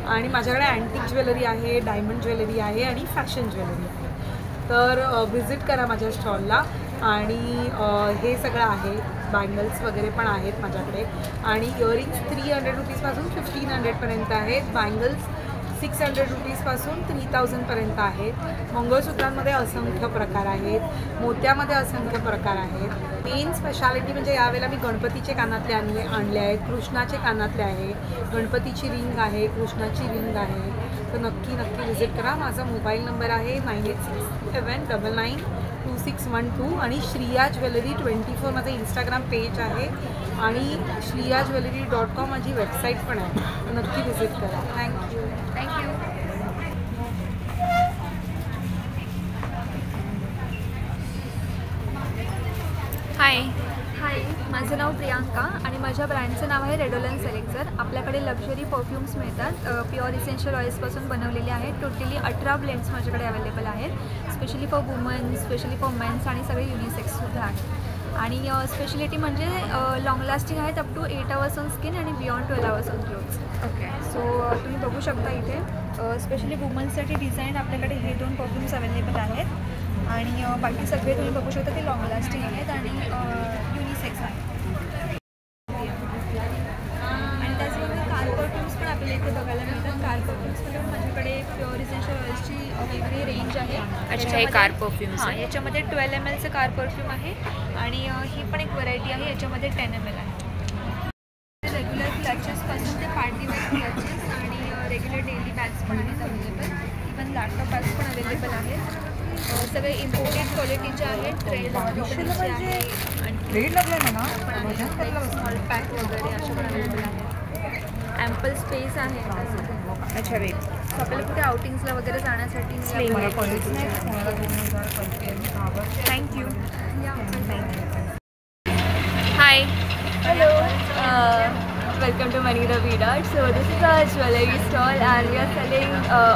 आणि माझ्याकडे अँटिक ज्वेलरी आहे, डायमंड ज्वेलरी आहे आणि फॅशन ज्वेलरी आहे. तर व्हिजिट करा माझ्या स्टॉलला. आणि हे सगळं आहे, बँगल्स वगैरे पण आहेत माझ्याकडे. आणि इयरिंग्स 300 रुपीजपासून 1500पर्यंत आहेत. बँगल्स 600 रुपीजपासून 3000पर्यंत आहेत. मंगळसूत्रांमध्ये असंख्य प्रकार आहेत, मोत्यामध्ये असंख्य प्रकार आहेत. मेन स्पेशालिटी म्हणजे यावेळेला मी गणपतीचे कानातले आणले आहेत, कृष्णाचे कानातले आहे, गणपतीची रिंग आहे, कृष्णाची रिंग आहे. तर नक्की व्हिजिट करा. माझा मोबाईल नंबर आहे 9867992612 आणि श्रिया ज्वेलरी 24 माझं इंस्टाग्राम पेज आहे आणि श्रियाज्वेलरी.com माझी वेबसाईट पण आहे. नक्की व्हिजिट करा. थँक्यू. हाय, माझं नाव प्रियांका आणि माझ्या ब्रँडचं नाव आहे रेडोलन सेलेक्टर. आपल्याकडे लक्झरी परफ्यूम्स मिळतात, प्युअर इसेन्शियल ऑइल्सपासून बनवलेले आहेत. टोटली 18 ब्लेंड्स माझ्याकडे अवेलेबल आहेत, specially for women, specially for mens आणि सगळे युनिसेक्ससुद्धा आहेत. आणि स्पेशलिटी म्हणजे लॉंग लास्टिंग आहेत, up to 8 hours on skin आणि beyond 12 hours on clothes. Okay, so तुम्ही बघू शकता इथे स्पेशली वुमन्ससाठी डिझाईन आपल्याकडे हे 2 परफ्यूम्स अवेलेबल आहेत आणि बाकी सगळे तुम्ही बघू शकता ते लॉंग लास्टिंग आहेत आणि युनिसेक्स आहेत. आणि त्याचबरोबर कार परफ्यूम्स पण आपल्याला इथे बघायला मिळतात. कार परफ्यूम्समध्ये माझ्याकडे प्युअर इसेन्शियल ऑइल्सची वेगळी रेंज आहे. अच्छा, हे कार परफ्यूम्स हां, याच्यामध्ये 12 mlचं कार परफ्यूम आहे आणि ही पण एक व्हरायटी आहे, याच्यामध्ये 10 ml आहे. रेग्युलर क्लचेसपासून ते पार्टी वेअर क्लचेस आणि रेग्युलर डेली बॅग्स पण आहेत अवेलेबल. इवन लॅपटॉप बॅग्स पण अवेलेबल आहेत. सगळे इम्पोर्टेड क्वालिटीचे आहेत, ट्रेंड आणि स्मॉल पॅक वगैरे असे पण अवेलेबल आहेत. ॲम्पल स्पेस आहे. अच्छा, वेट. सो आपल्याला कुठे आउटिंग्सला वगैरे जाण्यासाठी thank you. High. Hello, welcome to Manira Vidart. So this is our jewelry stall and we are selling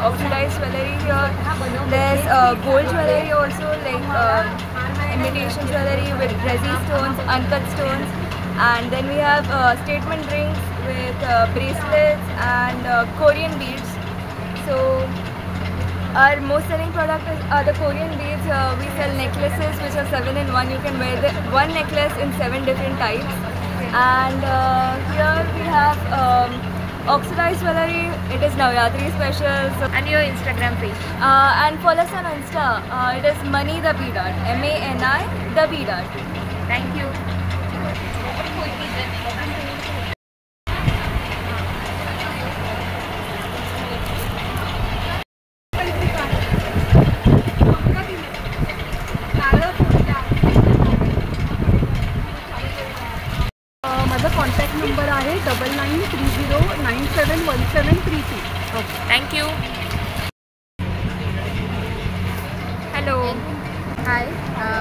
oxidized jewelry here. There's gold jewelry also, like imitation jewelry with resi stones, uncut stones, and then we have statement rings with bracelets and Korean beads. So our most selling product are the Korean beads. We sell necklaces which are 7 in 1. You can wear one necklace in 7 different types. And here we have oxidized jewelry. It is Navratri special. So and your Instagram page. And follow us on Insta. It is Mani the Beadart. MANI the Beadart. Thank you. माझा contact number आहे 9930971732. Okay, thank you. Hello. हाय,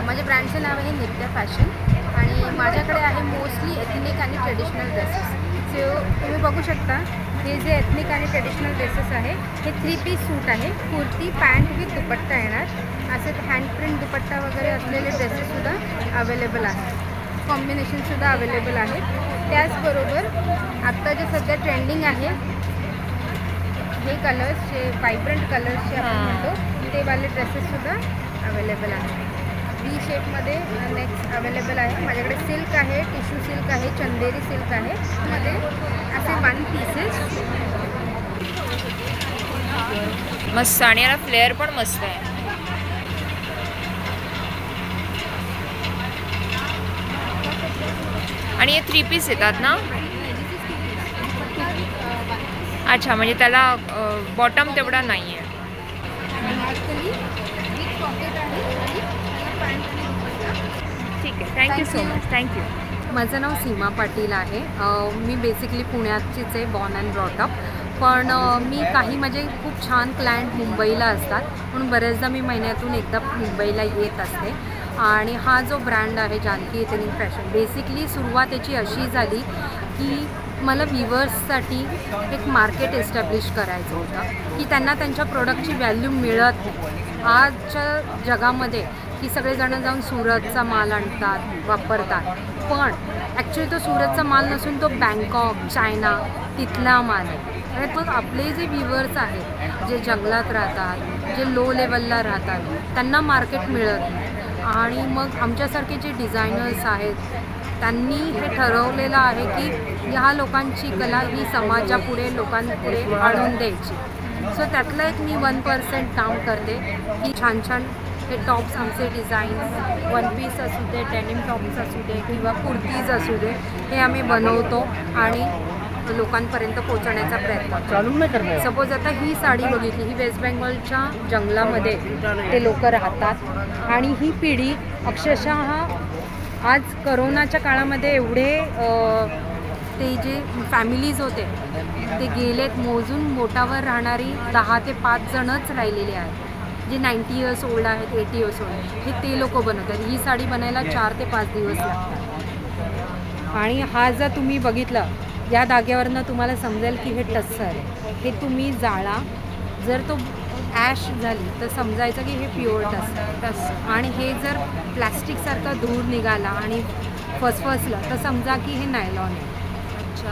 माझ्या ब्रँडचं नाव आहे नित्या fashion आणि माझ्याकडे आहे mostly ethnic आणि ट्रेडिशनल ड्रेसेस. सो तुम्ही बघू शकता हे जे एथनिक आणि ट्रेडिशनल ड्रेसेस आहे हे 3 piece सूट आहे. कुर्ती, पॅन्ट विथ दुपट्टा येणार. असे हँडप्रिंट दुपट्टा वगैरे असलेले ड्रेसेससुद्धा अवेलेबल आहेत. कॉम्बिनेशनसुद्धा अवेलेबल आहेत. त्याचबरोबर आत्ता जे सध्या ट्रेंडिंग आहे हे कलर्स, जे व्हायब्रंट कलर्स जे आपण म्हणतो ते वाले ड्रेसेससुद्धा अवेलेबल आहेत. व्ही शेपमध्ये नेक्स्ट अवेलेबल आहे. माझ्याकडे सिल्क आहे, टिश्यू सिल्क आहे, चंदेरी सिल्क आहे. मध्ये असे 1 pieces. मस्त आणि याला फ्लेअर पण मस्त आहे. आणि हे 3 piece येतात ना? अच्छा, म्हणजे त्याला बॉटम तेवढा नाही आहे. ठीक आहे, थँक्यू सो मच. थँक्यू. माझं नाव सीमा पाटील आहे. मी बेसिकली पुण्याचीच आहे, बॉर्न अँड ब्रॉटअप. पण मी काही माझे खूप छान क्लायंट मुंबईला असतात म्हणून बऱ्याचदा मी महिन्यातून एकदा मुंबईला येत असते. आणि हा जो ब्रँड आहे जानकी एथनिक फॅशन, बेसिकली सुरुवात याची अशी झाली की मला व्ह्युअर्ससाठी एक मार्केट एस्टॅब्लिश करायचं होतं की त्यांना त्यांच्या प्रोडक्टची व्हॅल्यू मिळत नाही. आजच्या जगामध्ये की सगळेजण जाऊन सुरतचा माल आणतात, वापरतात, पण ॲक्च्युली तो सुरतचा माल नसून तो बँकॉक, चायना तिथला माल आहे. आणि मग आपले जे व्ह्युअर्स आहेत जे जंगलात राहतात, जे लो लेवलला राहतात, त्यांना मार्केट मिळत नाही. आणि मग आमच्यासारखे जे डिझायनर्स आहेत त्यांनी हे ठरवलेलं आहे की ह्या लोकांची कला ही समाजापुढे, लोकांपुढे आणून द्यायची. सो त्यातलं एक मी 1% काम करते की छान छान हे टॉप्स आमचे डिझाईन्स वन पीस असू दे, डेनिम टॉप्स असू दे किंवा कुर्तीज असू दे, हे आम्ही बनवतो आणि लोकांपर्यंत पोहोचवण्याचा प्रयत्न. सपोज आता ही साडी बघितली, ही वेस्ट बेंगॉलच्या जंगलामध्ये ते लोक राहतात आणि ही पिढी अक्षरशः आज करोनाच्या काळामध्ये एवढे ते जे फॅमिलीज होते ते गेलेत, मोजून बोटावर राहणारी 10 ते 5 जणच राहिलेली आहेत. जे 90 इयर्स ओल्ड आहेत, 80 इयर्स ओल्ड, हे ते लोक बनवतात. ही साडी बनायला 4 ते 5 दिवस लागतात. आणि हा जर तुम्ही बघितलं, या धाग्यावरनं तुम्हाला समजेल की हे टस्सर आहे. हे तुम्ही जाळा, जर तो ॲश झाली तर समजायचं की हे प्युअर टस्सर. आणि हे जर प्लॅस्टिकसारखा धूर निघाला आणि फसफसलं तर समजा की हे नायलॉन आहे.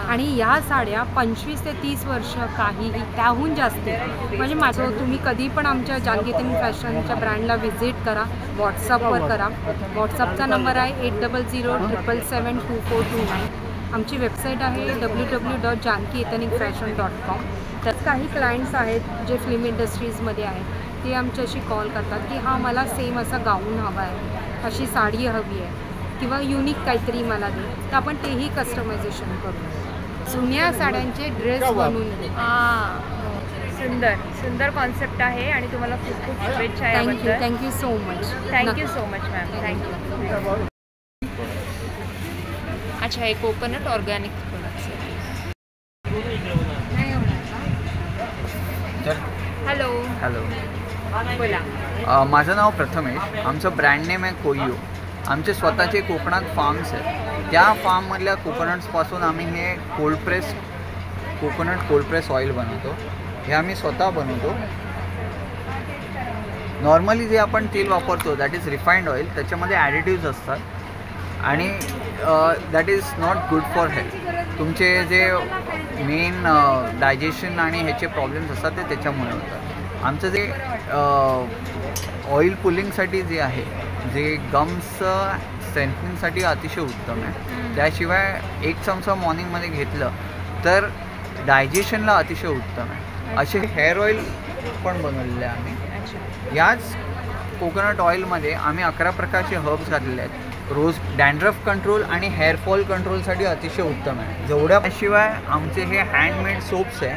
आणि या साड्या 25 ते 30 वर्ष काहीही त्याहून जास्त. म्हणजे माझं तुम्ही कधी पण आमच्या जानकी एथनिक फॅशनच्या ब्रँडला व्हिजिट करा, व्हॉट्सअपवर करा. व्हॉट्सअपचा नंबर आहे 8007772429. आमची वेबसाईट आहे www.jankiethnicfashion.com. तर काही क्लायंट्स आहेत जे फिल्म इंडस्ट्रीजमध्ये आहेत, ते आमच्याशी कॉल करतात की हा मला सेम असा गाऊन हवा आहे, अशी साडी हवी आहे किंवा युनिक काहीतरी मला दे. तर आपण तेही कस्टमायझेशन करू. जुन्या साड्यांचे ड्रेस बनवून दे. सुंदर सुंदर कॉन्सेप्ट आहे आणि तुम्हाला खूप खूप शुभेच्छा. Thank you so much. Thank you so much ma'am. Thank you. अच्छा, हे कोकोनट ऑर्गॅनिक प्रोडक्ट्स आहे. हॅलो. बोला. माझं नाव प्रथमेश. आमचं ब्रँड नेम आहे कोयो. आमचे स्वतःचे कोकणात फार्म्स आहेत. त्या फार्ममधल्या कोकोनट्सपासून आम्ही हे कोकोनट कोल्ड प्रेस ऑइल बनवतो. हे आम्ही स्वतः बनवतो. नॉर्मली जे आपण तेल वापरतो दॅट इज रिफाईंड ऑइल, त्याच्यामध्ये ॲडिटिव्ज असतात आणि that is not good for health. तुमचे जे मेन डायजेशन आणि ह्याचे प्रॉब्लेम्स असतात ते त्याच्यामुळे होतात. आमचं जे ऑइल पुलिंगसाठी जे आहे, जे गम्स स्ट्रेंथनिंगसाठी अतिशय उत्तम आहे. त्याशिवाय 1 चमचा मॉर्निंगमध्ये घेतलं तर डायजेशनला अतिशय उत्तम आहे. असे हेअर ऑइल पण बनवलेले आहे आम्ही. याच कोकोनट ऑइलमध्ये आम्ही 11 प्रकारचे हर्ब्स घातलेले आहेत. रोज डॅन्ड्रफ कंट्रोल आणि हेअरफॉल कंट्रोलसाठी अतिशय उत्तम आहे. त्याशिवाय आमचे हे हँडमेड सोप्स आहे.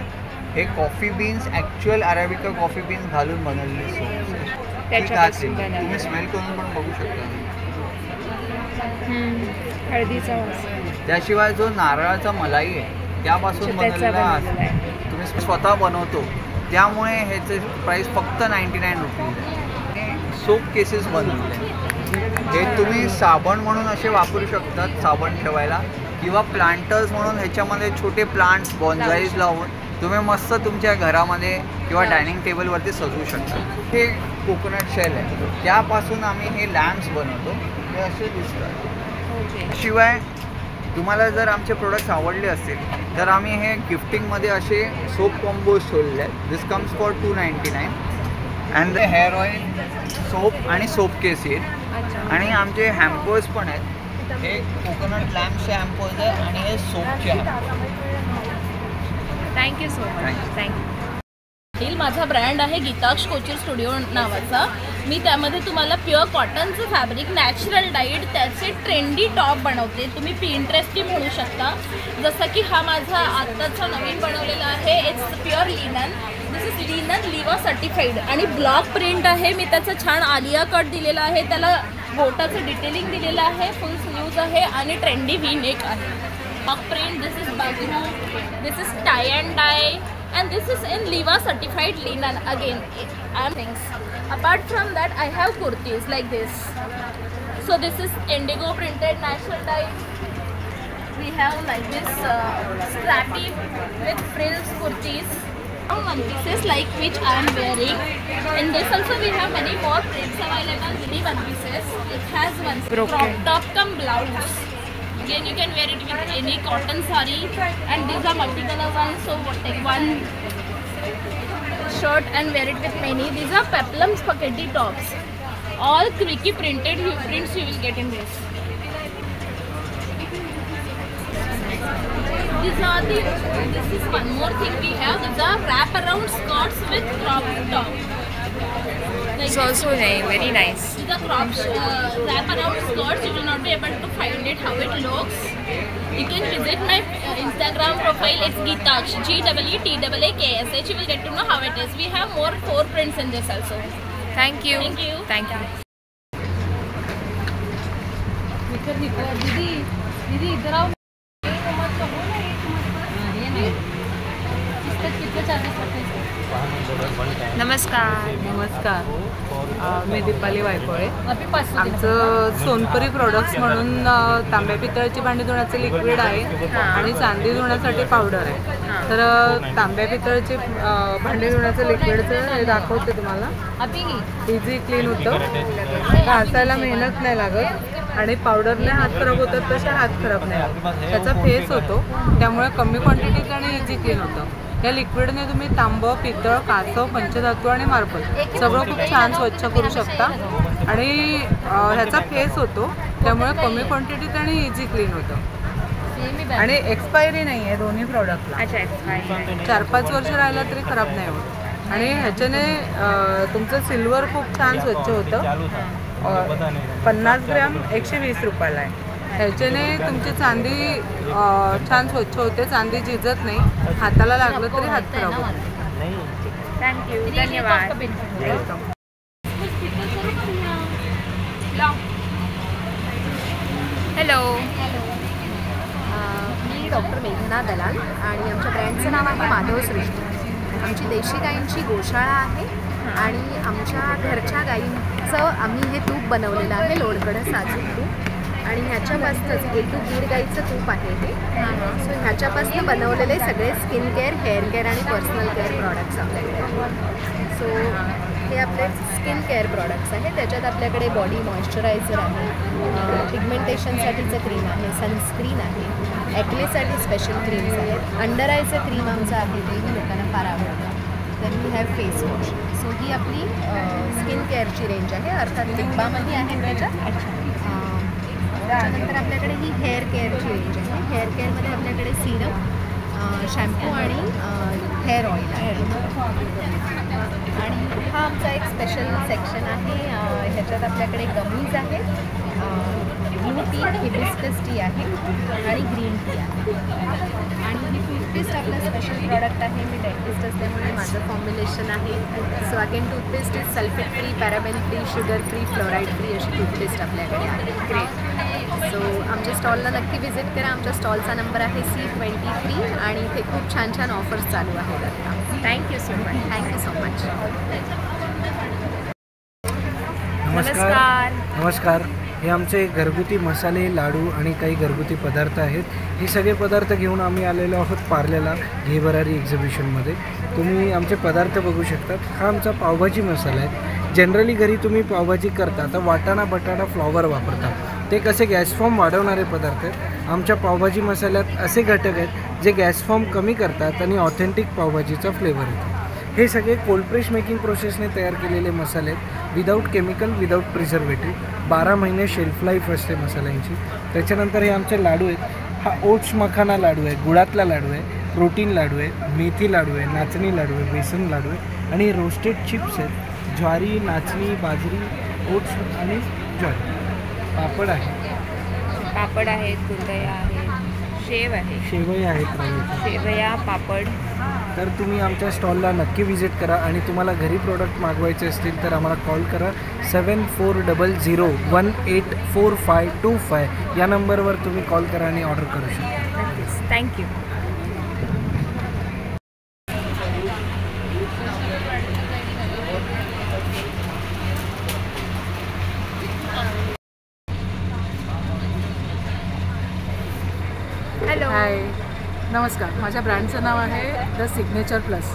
हे coffee beans, actual arabica coffee beans घालून बनवलेले सोप्स आहे. तुम्ही स्मेल करून पण बघू शकता. हळदीचा वास. त्याशिवाय जो नारळाचा मलाई आहे त्यापासून बनवलेला आहे. तुम्ही स्वतः बनवतो, त्यामुळे ह्याचे प्राईस फक्त 99 रुपीज आहे. सोप केसेस बनवले, हे तुम्ही साबण म्हणून असे वापरू शकतात, साबण ठेवायला, किंवा प्लांटर्स म्हणून ह्याच्यामध्ये छोटे प्लांट्स बॉन्झाईज लावून तुम्ही मस्त तुमच्या घरामध्ये किंवा डायनिंग टेबलवरती सजवू शकता. हे कोकोनट शेल आहे, त्यापासून आम्ही हे लॅम्प्स बनवतो. हे असे दिसतात. शिवाय तुम्हाला जर आमचे प्रोडक्ट्स आवडले असतील तर आम्ही हे गिफ्टिंगमध्ये असे सोप कॉम्बोज ठेवलेले आहेत. This comes for 299 and the hair oil, soap आणि सोप केस येईल. आणि आमचे हॅम्पर्स पण आहेत. हे कोकोनट लॅम्पचे हॅम्पर्स आहे आणि हे सोपचे hampers. Thank you so much. Thank you. माझा ब्रँड आहे गीताक्ष कोचर स्टुडिओ नावाचा. मी त्यामध्ये तुम्हाला प्युअर कॉटनचं फॅब्रिक नॅचरल डाईड त्याचे ट्रेंडी टॉप बनवते. तुम्ही पिंटरेस्टही म्हणू शकता. जसं की हा माझा आत्ताचा नवीन बनवलेला आहे. It's pure linen. This is linen Liva certified आणि ब्लॉक प्रिंट आहे. मी त्याचं छान आलिया कट दिलेला आहे, त्याला बोटाचं डिटेलिंग दिलेलं आहे, फुल स्लीव्ज आहे आणि ट्रेंडी व्ही नेक आहे. Block print. This is Bagru. This is tie and dye. And this is in Liva certified linen again. Things. Apart from that, I have kurtis like this. So this is indigo printed natural dye. We have like this strappy with frills kurtis. One pieces like which I am wearing. In this also we have many more prints available. Mini one pieces. It has one crop top come blouse. Again you can wear it with any cotton saree, and these are multicolor ones, so take one shirt and wear it with many. These are peplum spaghetti tops, all quickie printed prints you will get in this. This is one more thing we have. These are wrap-around skirts with crop top. It's also very nice. These are wrap-around skirts. You will not be able to find it how it looks. You can visit my Instagram profile. It's Geetaksh, GEETAAKSH. You will get to know how it is. We have more 4 prints in this also. Thank you. Thank you. Thank you. दीदी इधर आओ. नमस्कार. नमस्कार. मी दीपाली वायपोळे. आमचं Sonpari products म्हणून तांब्या पितळाची भांडी धुण्याचे लिक्विड आहे आणि चांदी धुण्यासाठी पावडर आहे. तर तांब्या पितळाची भांडी धुण्याचं लिक्विडचं हे दाखवते तुम्हाला. इझी क्लीन होतं, घासायला मेहनत नाही लागत आणि पावडरने हात खराब होतात तसे हात खराब नाही होत. त्याचा फेस होतो, त्यामुळे कमी क्वांटिटीत आणि इझी क्लीन होतं. या लिक्विडने तुम्ही तांबं, पितळ, कासव, पंचधातू आणि मार्बल सगळं खूप छान स्वच्छ करू शकता आणि ह्याचा फेस होतो, त्यामुळे कमी क्वांटिटीत आणि इझी क्लीन होतं. आणि एक्सपायरी नाही आहे दोन्ही प्रॉडक्टला. 4-5 वर्ष राहिला तरी खराब नाही होत. आणि ह्याच्याने तुमचं सिल्वर खूप छान स्वच्छ होतं. 50 ग्रॅम 120 रुपयाला आहे. ह्याच्याने तुमची चांदी छान स्वच्छ होते, चांदी झिजत नाही, हाताला लागलं तरी हात खराब होतो. थँक्यू. धन्यवाद. हॅलो. मी डॉक्टर मेघना दलाल आणि आमच्या ब्रँडचं नाव आहे माधव सृष्टी. आमची देशी गायींची गोशाळा आहे आणि आमच्या घरच्या गायींचं आम्ही हे तूप बनवलेलं आहे, लोणकडं साजूक तूप. आणि ह्याच्यापासूनच A2 गीर गाईचं तूप आहे हे. सो ह्याच्यापासून बनवलेले सगळे स्किन केअर, हेअर केअर आणि पर्सनल केअर प्रॉडक्ट्स आपल्याकडे. सो हे आपले स्किन केअर प्रॉडक्ट्स आहेत. त्याच्यात आपल्याकडे बॉडी मॉइश्चरायझर आहे, पिगमेंटेशनसाठीचं क्रीम आहे, सनस्क्रीन आहे, ॲक्नेसाठी स्पेशल क्रीम्स आहेत, अंडर आयचं क्रीम आमचं आहे, तेही लोकांना फार आवडतं. Then we have face wash. So ही आपली स्किन केअरची रेंज आहे, अर्थात लिप बामही आहे त्याच्यात. त्याच्यानंतर आपल्याकडे ही हेअर केअरची रेंज आहे. हेअर केअरमध्ये आपल्याकडे सिरम, शॅम्पू आणि हेअर ऑइल आहे. आणि हा आमचा एक स्पेशल सेक्शन आहे. ह्याच्यात आपल्याकडे गमीज आहेत, ब्लू टी, हिबिस्कस टी आहे आणि ग्रीन टी आहे. आणि ही टूथपेस्ट आपला स्पेशल प्रॉडक्ट आहे. मी डेंटिस्ट असल्यामुळे माझं फॉर्म्युलेशन आहे. So again toothpaste is sulphate free, paraben free, sugar free, fluoride free अशी टूथपेस्ट आपल्याकडे आहे. ग्रेट. सो आमच्या स्टॉलला नक्की व्हिजिट करा. आमच्या स्टॉलचा नंबर आहे C23 आणि इथे खूप छान छान ऑफर्स चालू आहेत आता. Thank you so much. Thank you so much. नमस्कार. नमस्कार. हे आमचे घरगुती मसाले, लाडू आणि काही घरगुती पदार्थ आहेत. हे सगळे पदार्थ घेऊन आम्ही आलेलो आहोत पार्ल्याला घे भरारी एक्झिबिशनमध्ये. तुम्ही आमचे पदार्थ बघू शकतात. हा आमचा पावभाजी मसाला आहे. जनरली घरी तुम्ही पावभाजी करता तर वाटाणा, बटाटा, फ्लॉवर वापरता. ते कसे गॅस फॉर्म वाढवणारे पदार्थ आहेत. आमच्या पावभाजी मसाल्यात असे घटक आहेत जे गॅस फॉर्म कमी करतात आणि ऑथेंटिक पावभाजीचा फ्लेवर येतो. हे सगळे कोल्ड प्रेस मेकिंग प्रोसेसने तयार केलेले मसाले आहेत. Without chemical, without preservative. 12 महिने शेल्फ लाईफ असते मसाल्यांची. त्याच्यानंतर हे आमचे लाडू आहेत. हा ओट्स मखाना लाडू आहे, गुळातला लाडू आहे, प्रोटीन लाडू आहे, मेथी लाडू आहे, नाचणी लाडू आहे, बेसन लाडू आहे आणि रोस्टेड चिप्स आहेत. ज्वारी, नाचणी, बाजरी, ओट्स आणि ज्वारी. पापड आहे, पापड आहेत, कुरडया आहेत, शेव आहे, शेवई आहेत, शेवया, पापड. तर तुम्ही आमच्या स्टॉलला नक्की व्हिजिट करा आणि तुम्हाला घरी प्रोडक्ट मागवायचे असतील तर आम्हाला कॉल करा. 7400184525 या नंबरवर तुम्ही कॉल करा आणि ऑर्डर करू शकता. थँक्यू. हॅलो. हाय, नमस्कार. माझ्या ब्रँडचं नाव आहे द सिग्नेचर प्लस.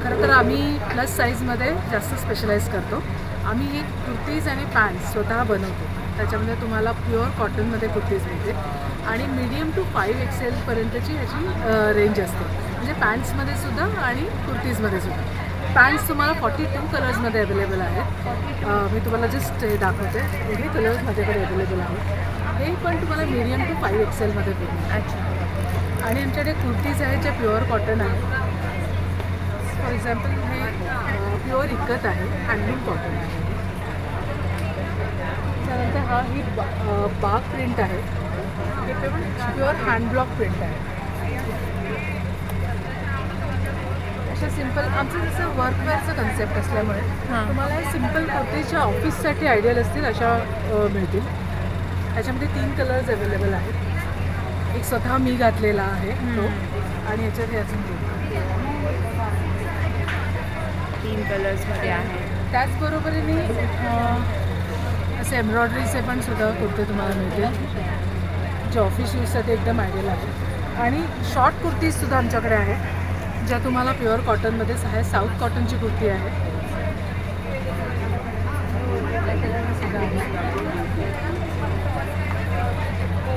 खरं तर आम्ही प्लस साईजमध्ये जास्त स्पेशलाइज करतो. आम्ही हे कुर्तीज आणि पॅन्ट्स स्वतः बनवतो. त्याच्यामध्ये तुम्हाला प्युअर कॉटनमध्ये कुर्तीज मिळते आणि मीडियम टू 5XL पर्यंतची ह्याची रेंज असते. म्हणजे पॅन्ट्समध्ये सुद्धा आणि कुर्तीजमध्ये सुद्धा. पॅन्ट्स तुम्हाला 42 कलर्समध्ये अवेलेबल आहेत. मी तुम्हाला जस्ट हे दाखवते. हे कलर्स माझ्याकडे अवेलेबल आहेत. हे पण तुम्हाला मीडियम टू 5 XL भेटेल. अच्छा. आणि आमच्याकडे कुर्तीज आहेत जे प्युअर कॉटन आहे. फॉर एक्झाम्पल हे प्युअर इकत आहे, हँडलूम कॉटन आहे. त्यानंतर ही बाग प्रिंट आहे, हे पण प्युअर हँडब्लॉक प्रिंट आहे. अशा सिम्पल आमचं जसं वर्कवेअरचं कन्सेप्ट असल्यामुळे तुम्हाला सिम्पल कुर्तीच्या ऑफिससाठी आयडियल असतील अशा मिळतील. त्याच्यामध्ये 3 कलर्स अवेलेबल आहेत. एक स्वतः मी घातलेला आहे तो, आणि ह्याच्यात हे अजून 3 कलर्समध्ये आहे. त्याचबरोबरीने असे एम्ब्रॉयडरीचे पण सुद्धा कुर्ते तुम्हाला मिळतील जे ऑफिस यूजसाठी एकदम आयडियल आहे. आणि शॉर्ट कुर्तीजसुद्धा आमच्याकडे आहेत ज्या तुम्हाला प्युअर कॉटनमध्येच आहे. साऊथ कॉटनची कुर्ती आहे.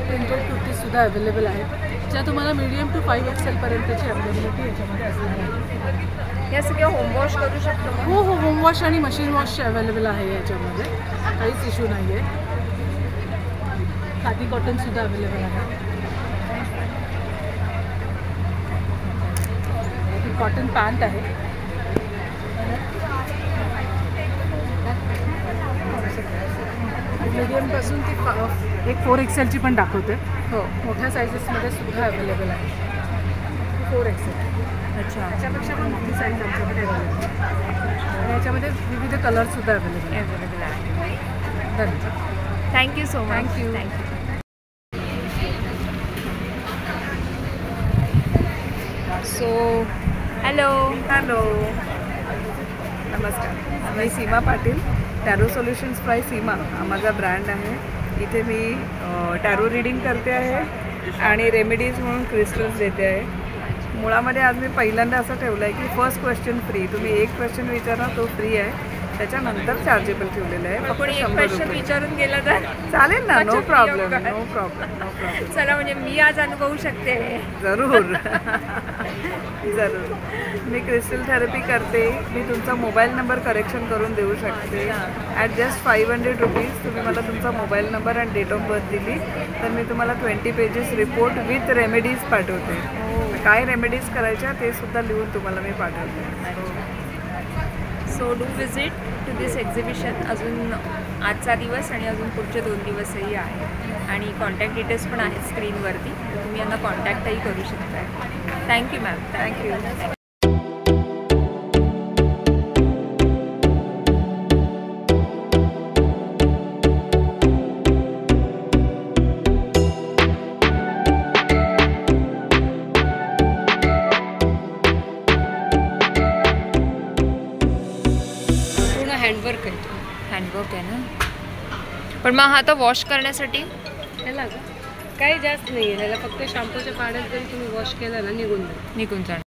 प्रिंटेड कुर्तीसुद्धा अवेलेबल आहेत ज्या तुम्हाला मीडियम टू 5 XL पर्यंतची अवेलेबिलिटी याच्यामध्ये असणार आहे. या सगळ्या होमवॉश करू शकतो? हो हो, होमवॉश आणि मशीन वॉश अवेलेबल आहे याच्यामध्ये, काहीच इश्यू नाही आहे. खादी कॉटनसुद्धा अवेलेबल आहे. ही कॉटन पॅन्ट आहे. मीडियमपासून ती एक 4 XLची पण दाखवते. हो, मोठ्या सायझेसमध्ये सुद्धा अवेलेबल आहे. 4 XL. अच्छा. त्याच्यापेक्षा पण मोठी साईज आमच्याकडे अवेलेबल आहे. आणि याच्यामध्ये विविध कलर्ससुद्धा अवेलेबल आहे. धन्यवाद. Thank you so much. Thank you. So hello. नमस्कार. मी सीमा पाटील, टॅरो सोल्युशन्स बाय सीमा हा माझा ब्रँड आहे. इथे मी टॅरो रीडिंग करते आहे आणि रेमेडीज म्हणून क्रिस्टल्स देते आहे. मुळामध्ये आज मी पहिल्यांदा असं ठेवलं आहे की फर्स्ट क्वेश्चन फ्री. तुम्ही एक क्वेश्चन विचारा तो फ्री आहे, त्याच्यानंतर चार्जेबल ठेवलेलं आहे. आपण एक क्वेश्चन विचारून गेला तर चालेल ना? No problem, no problem. चला, म्हणजे मी आज अनुभवू शकते. जरूर जरूर. मी क्रिस्टल थेरपी करते. मी तुमचा मोबाईल नंबर करेक्शन करून देऊ शकते. ॲट जस्ट 500 रुपीज तुम्ही मला तुमचा मोबाईल नंबर आणि डेट ऑफ बर्थ दिली तर मी तुम्हाला 20 पेजेस रिपोर्ट विथ रेमेडीज पाठवते. काय रेमेडीज करायच्या ते सुद्धा लिहून तुम्हाला मी पाठवते. So do visit to this exhibition. अजून आजचा दिवस आणि अजून पुढचे 2 दिवसही आहे. आणि कॉन्टॅक्ट डिटेल्स पण आहेत स्क्रीनवरती, तुम्ही यांना कॉन्टॅक्टही करू शकता. Thank you ma'am. थँक्यू. हँडवर्क आहे ना. पण मग हा आता वॉश करण्यासाठी ह्याला काही जास्त नाही आहे. ह्याला फक्त शॅम्पूच्या पाण्यात जरी तुम्ही वॉश केलं ना निघून जाणार.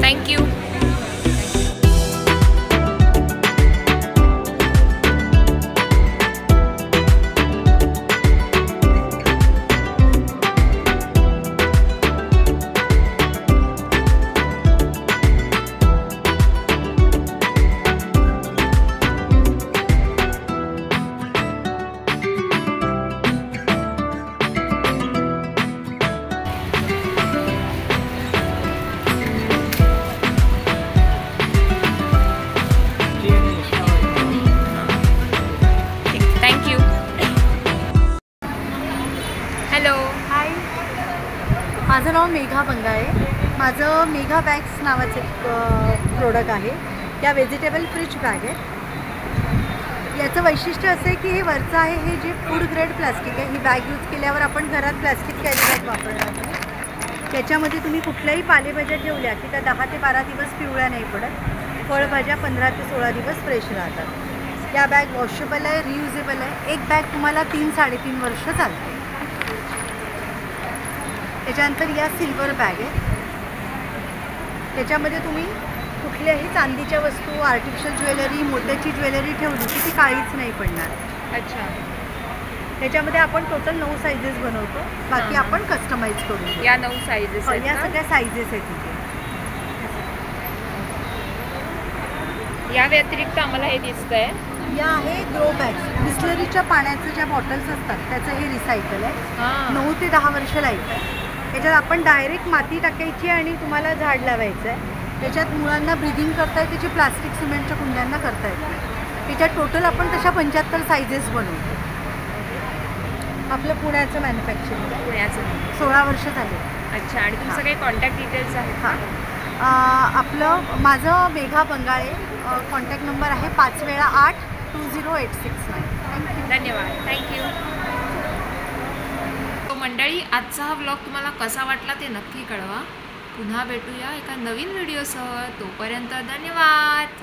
थँक्यू. माझं नाव मेघा बंगा आहे. माझं मेघा बॅग्स नावाचे प्रोडक्ट आहे. या व्हेजिटेबल फ्रिज बॅग आहे. याचं वैशिष्ट्य असं आहे की हे वरचं आहे हे जे फूड ग्रेड प्लास्टिक आहे. ही बॅग यूज केल्यावर आपण घरात प्लास्टिक कॅरी बॅग वापरणार नाही. त्याच्यामध्ये तुम्ही कुठल्याही पालेभाज्या ठेवल्या की त्या 10 ते 12 दिवस पिवळ्या नाही पडत. फळभाज्या 15 ते 16 दिवस फ्रेश राहतात. या बॅग वॉशेबल आहे, रियुजेबल आहे. एक बॅग तुम्हाला 3-3.5 वर्ष चालते. त्याच्यानंतर या सिल्वर बॅग आहे. त्याच्यामध्ये तुम्ही कुठल्याही चांदीच्या वस्तू, आर्टिफिशियल ज्वेलरी, मोत्याची ज्वेलरी ठेवली की ती काळीच नाही पडणार. अच्छा. त्याच्यामध्ये आपण टोटल 9 साईजेस बनवतो, बाकी आपण कस्टमाइज करू. या 9 साईजेस आहेत, या सगळ्या साईजेस आहेत इथे. या व्यतिरिक्त आम्हाला हे दिसतंय, या आहे ग्रो बॅग्स. बिस्लरीच्या पाण्याचं ज्या बॉटल्स असतात त्याचं हे रिसायकल आहे. 9 ते 10 वर्ष लाईफ आहे. त्याच्यात आपण डायरेक्ट माती टाकायची आणि तुम्हाला झाड लावायचं आहे. त्याच्यात मुलांना ब्रिदिंग करता येते, त्याची प्लास्टिक सिमेंटच्या कुंड्यांना करता येते. त्याच्यात टोटल आपण तशा 75 साईजेस बनवतो. आपलं पुण्याचं मॅन्युफॅक्चरिंग, पुण्याचं 16 वर्ष झाले. अच्छा. आणि तुमचं काही कॉन्टॅक्ट डिटेल्स आहेत? आपलं माझं मेघा बंगाळे. कॉन्टॅक्ट नंबर आहे 5 वेळा 8 20869. थँक्यू. धन्यवाद. थँक्यू. तो मंडळी, आजचा हा व्लॉग तुम्हाला कसा वाटला ते नक्की कळवा. पुन्हा भेटूया एका नवीन व्हिडिओसह. तोपर्यंत धन्यवाद.